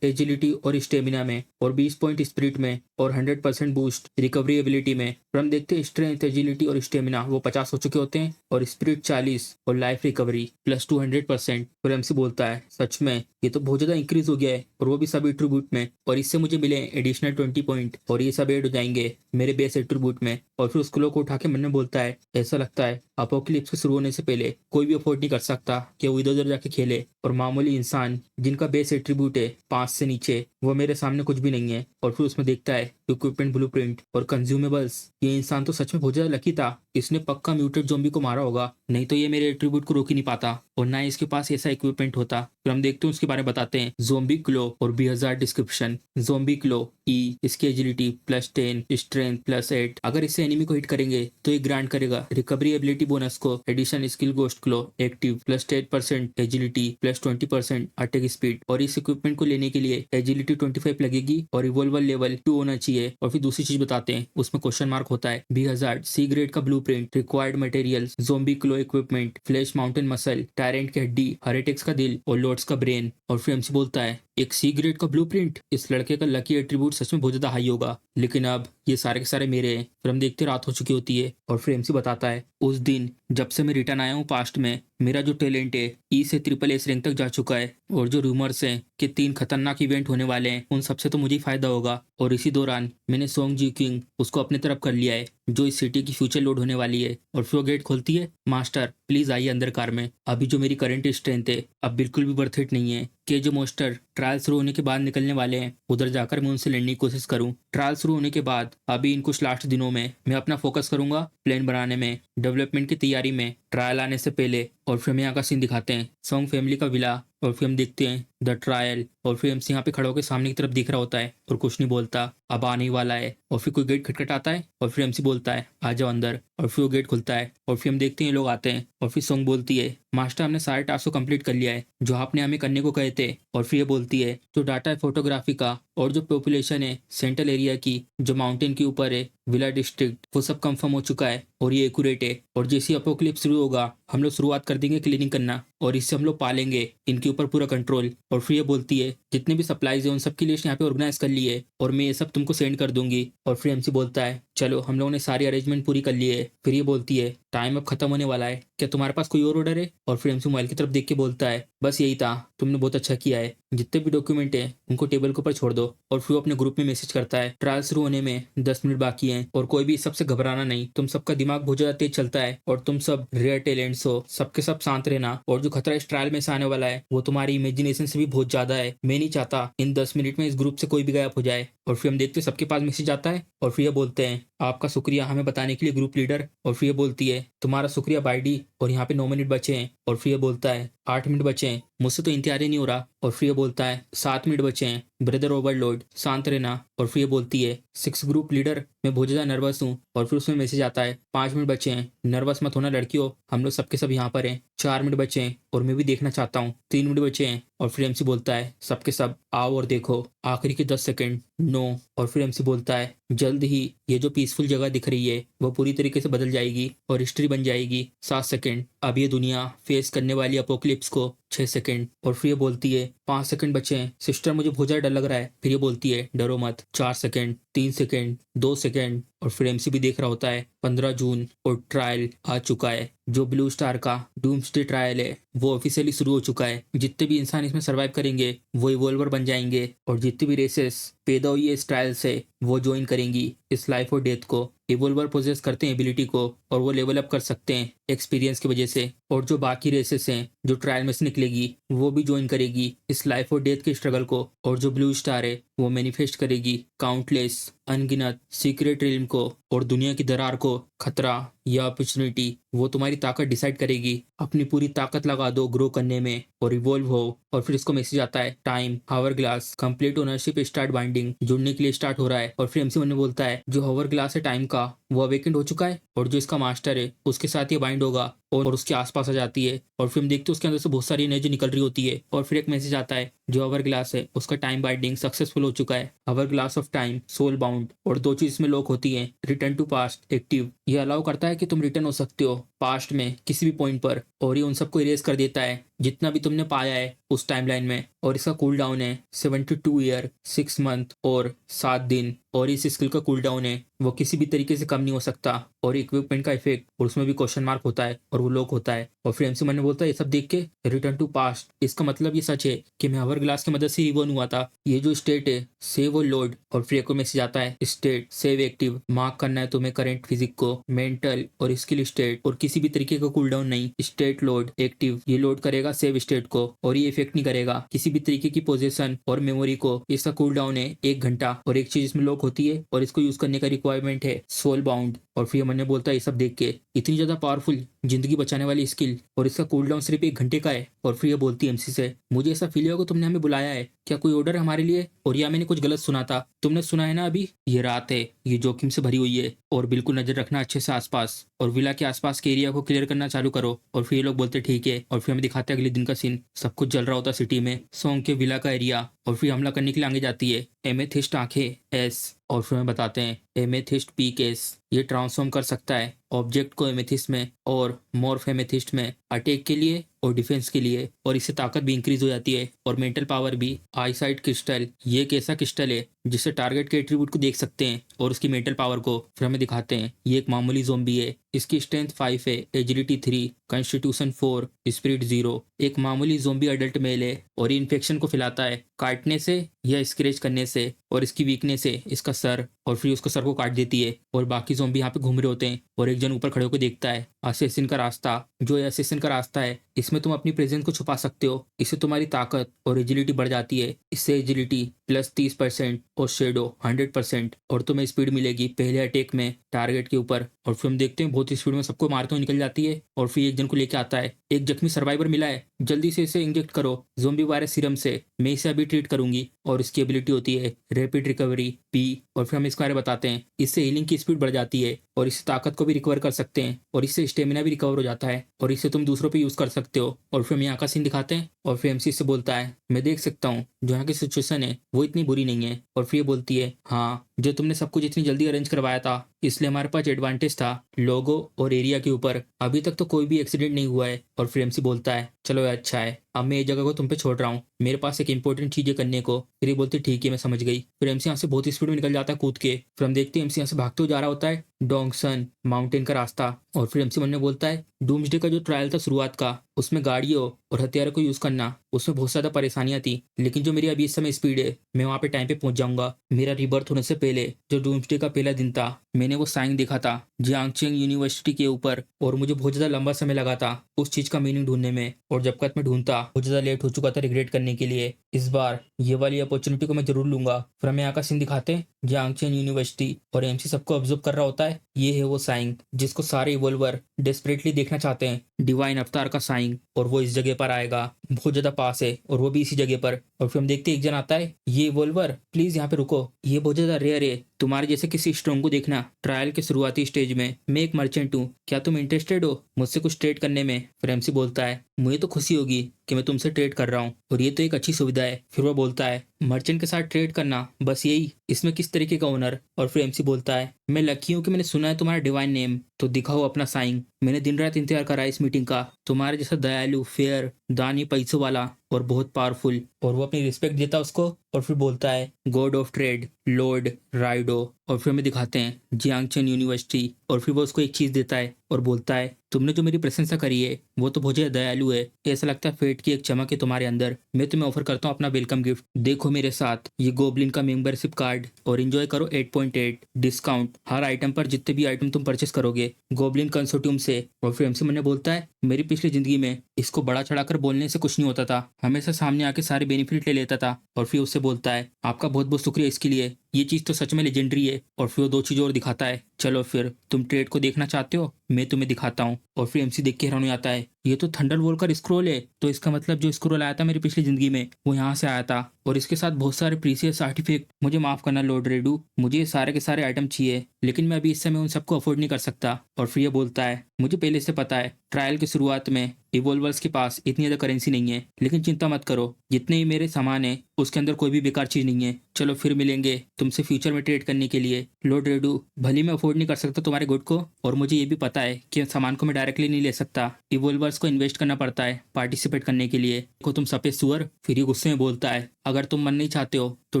एजिलिटी और स्टेमिना में, और 20 पॉइंट स्पिरिट में, और 100% बूस्ट रिकवरी एबिलिटी में। पर हम देखते हैं स्ट्रेंथ, एजिलिटी और स्टेमिना वो 50 हो चुके होते हैं, और स्पिरिट 40, और लाइफ रिकवरी प्लस 200%। फिर एमसी बोलता है, सच में ये तो बहुत ज्यादा इंक्रीज हो गया है, और वो भी सब एट्रीब्यूट में, और इससे मुझे मिले एडिशनल 20 पॉइंट, और ये सब ऐड हो जाएंगे मेरे बेस एट्रीब्यूट में। और फिर उस क्लो को उठा के मन में बोलता है, ऐसा लगता है अपोकलिप्स के शुरू होने से पहले कोई भी अफोर्ड नहीं कर सकता कि वो इधर उधर जाके खेले, और मामूली इंसान जिनका बेस एट्रीब्यूट है 5 से नीचे, वो मेरे सामने कुछ भी नहीं है। और फिर उसमें देखता है इक्विपमेंट ब्लूप्रिंट और कंज्यूमेबल्स। ये इंसान तो सच में बहुत ज्यादा लकी था, इसने पक्का म्यूटेड ज़ॉम्बी को मारा होगा, नहीं तो ये मेरे एट्रीब्यूट को रोक ही नहीं पाता, और ना इसके पास ऐसा इक्विपमेंट होता। फिर हम देखते हैं उसके बारे में बताते हैं, ज़ॉम्बी क्लो और B1000 डिस्क्रिप्शन। ज़ॉम्बी क्लो ई, इसकी एजिलिटी +10, स्ट्रेंथ +8। अगर इससे एनिमी को हिट करेंगे तो ये ग्रांट करेगा रिकवरी एबिलिटी बोनस को, एडिशन स्किल गोस्ट क्लो एक्टिव +10% एजिलिटी +20% अटैक स्पीड। और इस इक्विपमेंट को लेने के लिए एजिलिटी 25 लगेगी और रिवॉल्वर लेवल 2 होना चाहिए। और फिर दूसरी चीज बताते हैं, उसमें क्वेश्चन मार्क होता है, B1000 C ग्रेड का blueprint, required materials, zombie claw equipment, flash mountain muscle, tyrant की हड्डी, हरेटेक्स का दिल और लॉर्ड्स का ब्रेन। और फिर एमसी बोलता है, एक C ग्रेड का ब्लूप्रिंट, इस लड़के का लकी एट्रीब्यूट सच में बहुत ज्यादा हाई होगा, लेकिन अब ये सारे के सारे मेरे हैं। फिर हम देखते रात हो चुकी होती है, और फिर एमसी बताता है, उस दिन जब से मैं रिटर्न आया हूँ पास्ट में, मेरा जो टैलेंट है E से SSS रैंक तक जा चुका है, और जो रूमर्स हैं कि 3 खतरनाक इवेंट होने वाले हैं, उन सबसे तो मुझे ही फायदा होगा। और इसी दौरान मैंने सोंग जी किंग उसको अपने तरफ कर लिया है, जो इस सिटी की फ्यूचर लोड होने वाली है। और फिर वो गेट खोलती है, मास्टर प्लीज आइए अंदर कार में, अभी जो मेरी करंट स्ट्रेंथ है अब बिल्कुल भी वर्थ इट नहीं है कि जो मोस्टर ट्रायल शुरू होने के बाद निकलने वाले हैं उधर जाकर मैं उनसे लड़ने की कोशिश करूं। ट्रायल शुरू होने के बाद अभी इन कुछ लास्ट दिनों में मैं अपना फोकस करूंगा प्लान बनाने में, डेवलपमेंट की तैयारी में, ट्रायल आने से पहले और फिर हमें यहाँ का सीन दिखाते हैं, सॉन्ग फैमिली का विला। और फिर हम देखते हैं द ट्रायल और फिर एमसी यहाँ पे खड़ा होकर सामने की तरफ दिख रहा होता है और कुछ नहीं बोलता, अब आने ही वाला है। और फिर कोई गेट खटखटाता है और फिर एमसी बोलता है आ जाओ अंदर, और फिर वो गेट खुलता है और फिर हम देखते हैं ये लोग आते हैं। और फिर सॉन्ग बोलती है मास्टर हमने सारे टास्क को कंप्लीट कर लिया है जो आपने हमें करने को कहे थे। और फिर ये बोलती है जो डाटा है फोटोग्राफी का और जो पॉपुलेशन है सेंट्रल एरिया की जो माउंटेन के ऊपर है विला डिस्ट्रिक्ट, वो सब कंफर्म हो चुका है और ये एक्यूरेट है। और जैसे अपोक्लिप्स शुरू होगा हम लोग शुरुआत कर देंगे क्लीनिंग करना और इससे हम लोग पालेंगे इनके ऊपर पूरा कंट्रोल। और फिर ये बोलती है जितने भी सप्लाईज है उन सब की लिस्ट यहाँ पे ऑर्गेनाइज कर ली है और मैं ये सब तुमको सेंड कर दूंगी। और फिर एमसी बोलता है चलो हम लोगों ने सारी अरेंजमेंट पूरी कर ली है। फिर ये बोलती है टाइम अब खत्म होने वाला है, क्या तुम्हारे पास कोई और ऑर्डर है? और फिर एमसी मोबाइल की तरफ देख के बोलता है बस यही था, तुमने बहुत अच्छा किया है, जितने भी डॉक्यूमेंट है उनको टेबल के ऊपर छोड़ दो। और फिर वो अपने ग्रुप में मैसेज करता है ट्रायल शुरू होने में 10 मिनट बाकी हैं और कोई भी इस सबसे घबराना नहीं, तुम सबका दिमाग बहुत ज्यादा तेज चलता है और तुम सब रेयर टैलेंट्स हो, सबके सब शांत रहना। और जो खतरा इस ट्रायल में से आने वाला है वो तुम्हारी इमेजिनेशन से भी बहुत ज्यादा है, मैं नहीं चाहता इन 10 मिनट में इस ग्रुप से कोई भी गायब हो जाए। और फिर हम देखते हैं सबके पास मैसेज आता है और फिर ये बोलते हैं आपका शुक्रिया हमें बताने के लिए ग्रुप लीडर। और फिर ये बोलती है तुम्हारा शुक्रिया बाइडी, और यहाँ पे 9 मिनट बचे हैं। और फिर ये बोलता है 8 मिनट बचे हैं, मुझसे तो इंतजार ही नहीं हो रहा। और फिर ये बोलता है 7 मिनट बचे हैं, ब्रदर ओवरलोड शांत रहना। और फिर ये बोलती है 6 ग्रुप लीडर मैं बहुत ज्यादा नर्वस हूँ। और फिर उसमें मैसेज आता है 5 मिनट बचे हैं, नर्वस मत होना लड़कियों, हम लोग सबके सब यहाँ पर हैं। 4 मिनट बचे हैं और मैं भी देखना चाहता हूँ। 3 मिनट बचे हैं। और फिर एमसी बोलता है सबके सब आओ और देखो। आखिरी के 10 सेकंड 9। और फिर एमसी बोलता है जल्द ही ये जो पीसफुल जगह दिख रही है वो पूरी तरीके से बदल जाएगी और हिस्ट्री बन जाएगी। 7 सेकंड। अब ये दुनिया फेस करने वाली अपोक्लिप्स को 6 सेकंड। और फिर ये बोलती है 5 सेकंड बचे हैं सिस्टर, मुझे बहुत ज्यादा डर लग रहा है। फिर ये बोलती है डरो मत। 4 सेकंड, 3 सेकंड, 2 सेकंड। और फिर एमसी भी देख रहा होता है 15 जून और ट्रायल आ चुका है। जो ब्लू स्टार का डूम्सडे ट्रायल है वो ऑफिशियली शुरू हो चुका है। जितने भी इंसान इसमें सर्वाइव करेंगे वो इवॉल्वर बन जाएंगे और जितनी भी रेसेस पैदा हुई है इस ट्रायल से वो ज्वाइन करेंगी इस लाइफ और डेथ को। इवॉल्वर पोजेस करते हैं एबिलिटी को और वो लेवल अप कर सकते हैं एक्सपीरियंस की वजह से। और जो बाकी रेसेस हैं जो ट्रायल में से निकलेगी वो भी ज्वाइन करेगी इस लाइफ और डेथ के स्ट्रगल को। और जो ब्लू स्टार है वो मैनिफेस्ट करेगी काउंटलेस अनगिनत सीक्रेट रिल्म को और दुनिया की दरार को। खतरा या अपॉर्चुनिटी वो तुम्हारी ताकत डिसाइड करेगी। अपनी पूरी ताकत लगा दो ग्रो करने में और इवॉल्व हो। और फिर इसको मैसेज आता है time hourglass complete ownership start binding, जुड़ने के लिए स्टार्ट हो रहा है। और फिर एमसी ने बोलता है जो हावर ग्लास है टाइम का वो अवेकेंड हो चुका है और जो इसका मास्टर है उसके साथ ये बाइंड होगा और उसके आसपास आ जाती है। और फिर हम देखते हैं उसके अंदर से बहुत सारी एनर्जी निकल रही होती है। और फिर एक मैसेज आता है जो हावर ग्लास है उसका टाइम बाइंडिंग सक्सेसफुल हो चुका है, hourglass of time soul bound. और 2 चीज इसमें लॉक होती है, रिटर्न टू पास्ट एक्टिव, ये अलाउ करता है कि तुम रिटर्न हो सकते हो पास्ट में किसी भी पॉइंट पर और ये उन सबको इरेज कर देता है जितना भी तुमने पाया है उस टाइमलाइन में। और इसका कूल डाउन है 72 ईयर 6 मंथ और 7 दिन। और इस स्किल का कूल डाउन है वो किसी भी तरीके से कम नहीं हो सकता। और इक्विपमेंट का इफेक्ट और उसमें भी क्वेश्चन मार्क होता है और वो लॉक होता है। और फिर एमसी मन बोलता है ये सब देख के रिटर्न टू पास्ट, इसका मतलब ये सच है कि मैं हावर ग्लास की मदद से रिबॉर्न हुआ था। ये जो स्टेट है सेव और लोड। और फिर एक मैसेज आता है स्टेट सेव एक्टिव, मार्क करना है तुम्हें करंट फिजिक को, मेंटल और स्किल स्टेट और किसी भी तरीके का कूल डाउन नहीं। स्टेट लोड एक्टिव, ये लोड करेगा सेव स्टेट को और ये इफेक्ट नहीं करेगा किसी भी तरीके की पोजीशन और मेमोरी को। इसका कूल डाउन है 1 घंटा। और एक चीज इसमें लॉक होती है और इसको यूज करने का रिक्वायरमेंट है सोल बाउंड। और फिर मन बोलता है ये सब देख के इतनी ज्यादा पावरफुल जिंदगी बचाने वाली स्किल और इसका कूल डाउन सिर्फ 1 घंटे का है। और फिर ये बोलती है एमसी से मुझे ऐसा फील होगा तुमने हमें बुलाया है, क्या कोई ऑर्डर है हमारे लिए? और या मैंने कुछ गलत सुना था? तुमने सुना है ना अभी ये रात है, ये जोखिम से भरी हुई है और बिल्कुल नजर रखना अच्छे से आसपास और विला के आसपास के एरिया को क्लियर करना चालू करो। और फिर ये लोग बोलते ठीक है। और फिर हमें दिखाते हैं अगले दिन का सीन, सब कुछ जल रहा होता सिटी में, सॉन्ग के विला का एरिया। और फिर हमला करने के लिए आगे जाती है एमेथिस्ट आंखें एस। और फिर हमें बताते हैं एमेथिस्ट पी केस, ये ट्रांसफॉर्म कर सकता है ऑब्जेक्ट को एमेथिस्ट में और मॉर्फ एमेथिस्ट में अटैक के लिए और डिफेंस के लिए। और इससे ताकत भी इंक्रीज हो जाती है और मेंटल पावर भी। आईसाइट क्रिस्टल, ये एक ऐसा क्रिस्टल है जिससे टारगेट के एट्रीब्यूट को देख सकते हैं और उसकी मेंटल पावर को। फिर हमें दिखाते हैं ये एक मामूली ज़ोंबी है, इसकी स्ट्रेंथ 5 है, एजिलिटी 3, कॉन्स्टिट्यूशन 4, स्पिरिट 0। एक मामूली ज़ोंबी अडल्ट मेल है और ये इन्फेक्शन को फैलाता है काटने से या स्क्रैच करने से। और इसकी वीकनेस है इसका सर। और फिर उसको सर को काट देती है और बाकी ज़ोंबी यहाँ पे घूम रहे होते हैं और एक जन ऊपर खड़े होकर देखता है असेसिन का रास्ता। जो ये असेसिन का रास्ता है, इसमें तुम अपनी प्रेजेंस को छुपा सकते हो। इससे तुम्हारी ताकत और एजिलिटी बढ़ जाती है। इससे एजिलिटी +30% और शेडो 100%, और तुम्हें स्पीड मिलेगी पहले अटैक में टारगेट के ऊपर। और फिर हम देखते हैं बहुत ही स्पीड में सबको मारते हुए निकल जाती है। और फिर एक जन को लेके आता है। एक जख्मी सर्वाइवर मिला है, जल्दी से इसे इंजेक्ट करो ज़ोंबी वायरस सीरम से, मैं इसे अभी ट्रीट करूंगी। और इसकी एबिलिटी होती है रैपिड रिकवरी पी। और फिर हम इसके बारे में बताते हैं। इससे हीलिंग की स्पीड बढ़ जाती है और इससे ताकत को भी रिकवर कर सकते हैं, और इससे स्टेमिना भी रिकवर हो जाता है, और इसे तुम दूसरों पे यूज कर सकते हो। और फिर हम यहाँ का सीन दिखाते हैं। और फिर एमसी से बोलता है, मैं देख सकता हूँ जो यहाँ की सिचुएशन है वो इतनी बुरी नहीं है। और फिर ये बोलती है, हाँ जो तुमने सब कुछ इतनी जल्दी अरेंज करवाया था, इसलिए हमारे पास एडवांटेज था लोगो और एरिया के ऊपर। अभी तक तो कोई भी एक्सीडेंट नहीं हुआ है। और फिर एमसी बोलता है, चलो ये अच्छा है, अब मैं ये जगह को तुम पे छोड़ रहा हूँ, मेरे पास एक इंपॉर्टेंट चीज है करने को। फिर ये बोलती ठीक है मैं समझ गई। फिर एमसी यहाँ से बहुत ही स्पीड में निकल जाता है कूद के। फिर हम देखते हैं एमसी यहाँ से भागते हुए जा रहा होता है डोंगसन माउंटेन का रास्ता। और फिर एमसी मन में बोलता है, डूम्सडे का जो ट्रायल था शुरुआत का, उसमें गाड़ियों और हथियारों को यूज करना, उसमें बहुत ज्यादा परेशानियां थी, लेकिन जो मेरी अभी इस समय स्पीड है, मैं वहां पे टाइम पे पहुंच जाऊंगा। मेरा रिबर्थ होने से पहले जो डूम्सडे का पहला दिन था, मैंने वो साइन देखा था जियांगचेंग यूनिवर्सिटी के ऊपर, और मुझे बहुत ज्यादा लंबा समय लगा था उस चीज का मीनिंग ढूंढने में। और जब तक मैं ढूंढता बहुत ज्यादा लेट हो चुका था रिग्रेट करने के लिए। इस बार ये वाली अपॉर्चुनिटी को मैं जरूर लूंगा। फिर हमें यहाँ का सीन दिखाते हैं जियांगचेंग यूनिवर्सिटी, और एमसी सबको ऑब्जर्व कर रहा होता है। ये है वो साइन जिसको सारे इवोल्वर डेस्परेटली देखना चाहते हैं, डिवाइन अवतार का साइन। और वो इस जगह पर आएगा, बहुत ज्यादा पास है, और वो भी इसी जगह पर। और फिर हम देखते हैं एक जन आता है, ये इवोल्वर प्लीज यहाँ पे रुको, ये बहुत ज्यादा रेयर है, तुम्हारे जैसे किसी स्ट्रोंग को देखना ट्रायल के शुरुआती स्टेज में। मैं एक मर्चेंट हूँ, क्या तुम इंटरेस्टेड हो मुझसे कुछ ट्रेड करने में? फिर एमसी बोलता है, मुझे तो खुशी होगी कि मैं तुमसे ट्रेड कर रहा हूँ, और ये तो एक अच्छी सुविधा है। फिर वो बोलता है, मर्चेंट के साथ ट्रेड करना बस यही, इसमें किस तरीके का ओनर? और फिर एमसी बोलता है, मैं लकी हूँ कि मैंने सुना है तुम्हारा डिवाइन नेम, तो दिखाओ अपना साइन। मैंने दिन रात इंतजार करा इस मीटिंग का, तुम्हारे जैसा दयालु, फेयर, दानी, पैसों वाला और बहुत पावरफुल। और वो अपनी रिस्पेक्ट देता है उसको। और फिर बोलता है, गॉड ऑफ ट्रेड लॉर्ड राइडो। और फिर हमें दिखाते हैं जियांगचेन यूनिवर्सिटी। और फिर वो उसको एक चीज देता है और बोलता है, तुमने जो मेरी प्रशंसा करी है वो तो बहुत ज्यादा दयालु है, ऐसा लगता है फेट की एक चमक है तुम्हारे अंदर। मैं तुम्हें ऑफर करता हूँ अपना वेलकम गिफ्ट, देखो मेरे साथ ये गोबलिन का मेंबरशिप कार्ड, और एंजॉय करो 8.8 डिस्काउंट हर आइटम पर, जितने भी आइटम तुम परचेस करोगे गोबलिन कंसोर्टियम से। और फिर एमसी मन ने बोलता है, मेरी पिछली जिंदगी में इसको बड़ा चढ़ाकर बोलने से कुछ नहीं होता था, हमेशा सामने आके सारे बेनिफिट ले लेता था। और फिर उससे बोलता है, आपका बहुत बहुत शुक्रिया इसके लिए, ये चीज तो सच में लेजेंडरी है। और फिर वो दो चीज और दिखाता है, चलो फिर तुम ट्रेड को देखना चाहते हो, मैं तुम्हें दिखाता हूँ। और फिर एमसी देख के हैरान हो जाता है, ये तो थंडरबोल्ट का स्क्रोल है, तो इसका मतलब जो स्क्रोल आया था मेरी पिछली जिंदगी में वो यहाँ से आया था, और इसके साथ बहुत सारे प्रीसियस आर्टिफैक्ट। मुझे माफ करना लॉर्ड रेडू, मुझे ये सारे के सारे आइटम चाहिए, लेकिन मैं अभी इस समय उन सबको अफोर्ड नहीं कर सकता। और फिर ये बोलता है, मुझे पहले से पता है ट्रायल की शुरुआत में इवोल्वर्स के पास इतनी ज्यादा करेंसी नहीं है, लेकिन चिंता मत करो, जितने ही मेरे सामान है उसके अंदर कोई भी बेकार चीज नहीं है। चलो फिर मिलेंगे तुमसे फ्यूचर में ट्रेड करने के लिए। लॉर्ड रेडू, भले मैं अफोर्ड नहीं कर सकता तुम्हारे गुड को, और मुझे ये भी पता है कि सामान को मैं डायरेक्टली नहीं ले सकता, इवोल्वर्स को इन्वेस्ट करना पड़ता है पार्टिसिपेट करने के लिए। को तुम सफेद सुअर। फिर ये गुस्से में बोलता है, अगर तुम मन नहीं चाहते हो तो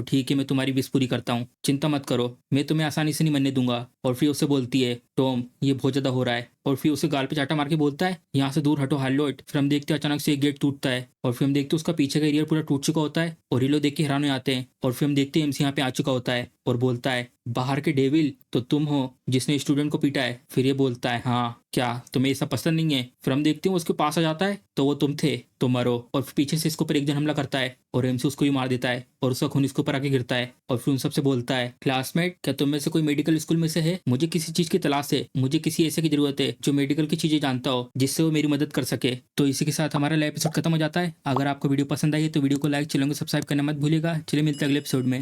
ठीक है, मैं तुम्हारी विश पूरी करता हूँ, चिंता मत करो, मैं तुम्हें आसानी से नहीं मनने दूंगा। और फिर उसे बोलती है, टॉम ये बहुत ज्यादा हो रहा है। और फिर उसे गाल पे चाटा मार के बोलता है, यहाँ से दूर हटो हार्लोट। फिर हम देखते हैं अचानक से एक गेट टूटता है, और फिर हम देखते हैं उसका पीछे का एरिया पूरा टूट चुका होता है, और ये लोग देख के हैरान हो जाते हैं। और फिर हम देखते हैं एमसी यहाँ पे आ चुका होता है और बोलता है, बाहर के डेविल तो तुम हो जिसने स्टूडेंट को पीटा है? फिर ये बोलता है, हाँ क्या तुम्हें ये सब पसंद नहीं है? फिर हम देखते हैं उसके पास आ जाता है, तो वो तुम थे तो मरो। और फिर पीछे से इसके ऊपर एक जन हमला करता है और एमसी उसको भी मार देता है, और उसका खून इसके ऊपर आके गिरता है। और फिर उन सबसे बोलता है, क्लासमेट क्या तुम में से कोई मेडिकल स्कूल में से है? मुझे किसी चीज की तलाश है, मुझे किसी ऐसे की जरूरत है जो मेडिकल की चीजें जानता हो, जिससे वो मेरी मदद कर सके। तो इसी के साथ हमारा एपिसोड खत्म हो जाता है। अगर आपको वीडियो पसंद आई है तो वीडियो को लाइक, चैनल को सब्सक्राइब करना मत भूलिएगा। चलिए मिलते हैं अगले एपिसोड में।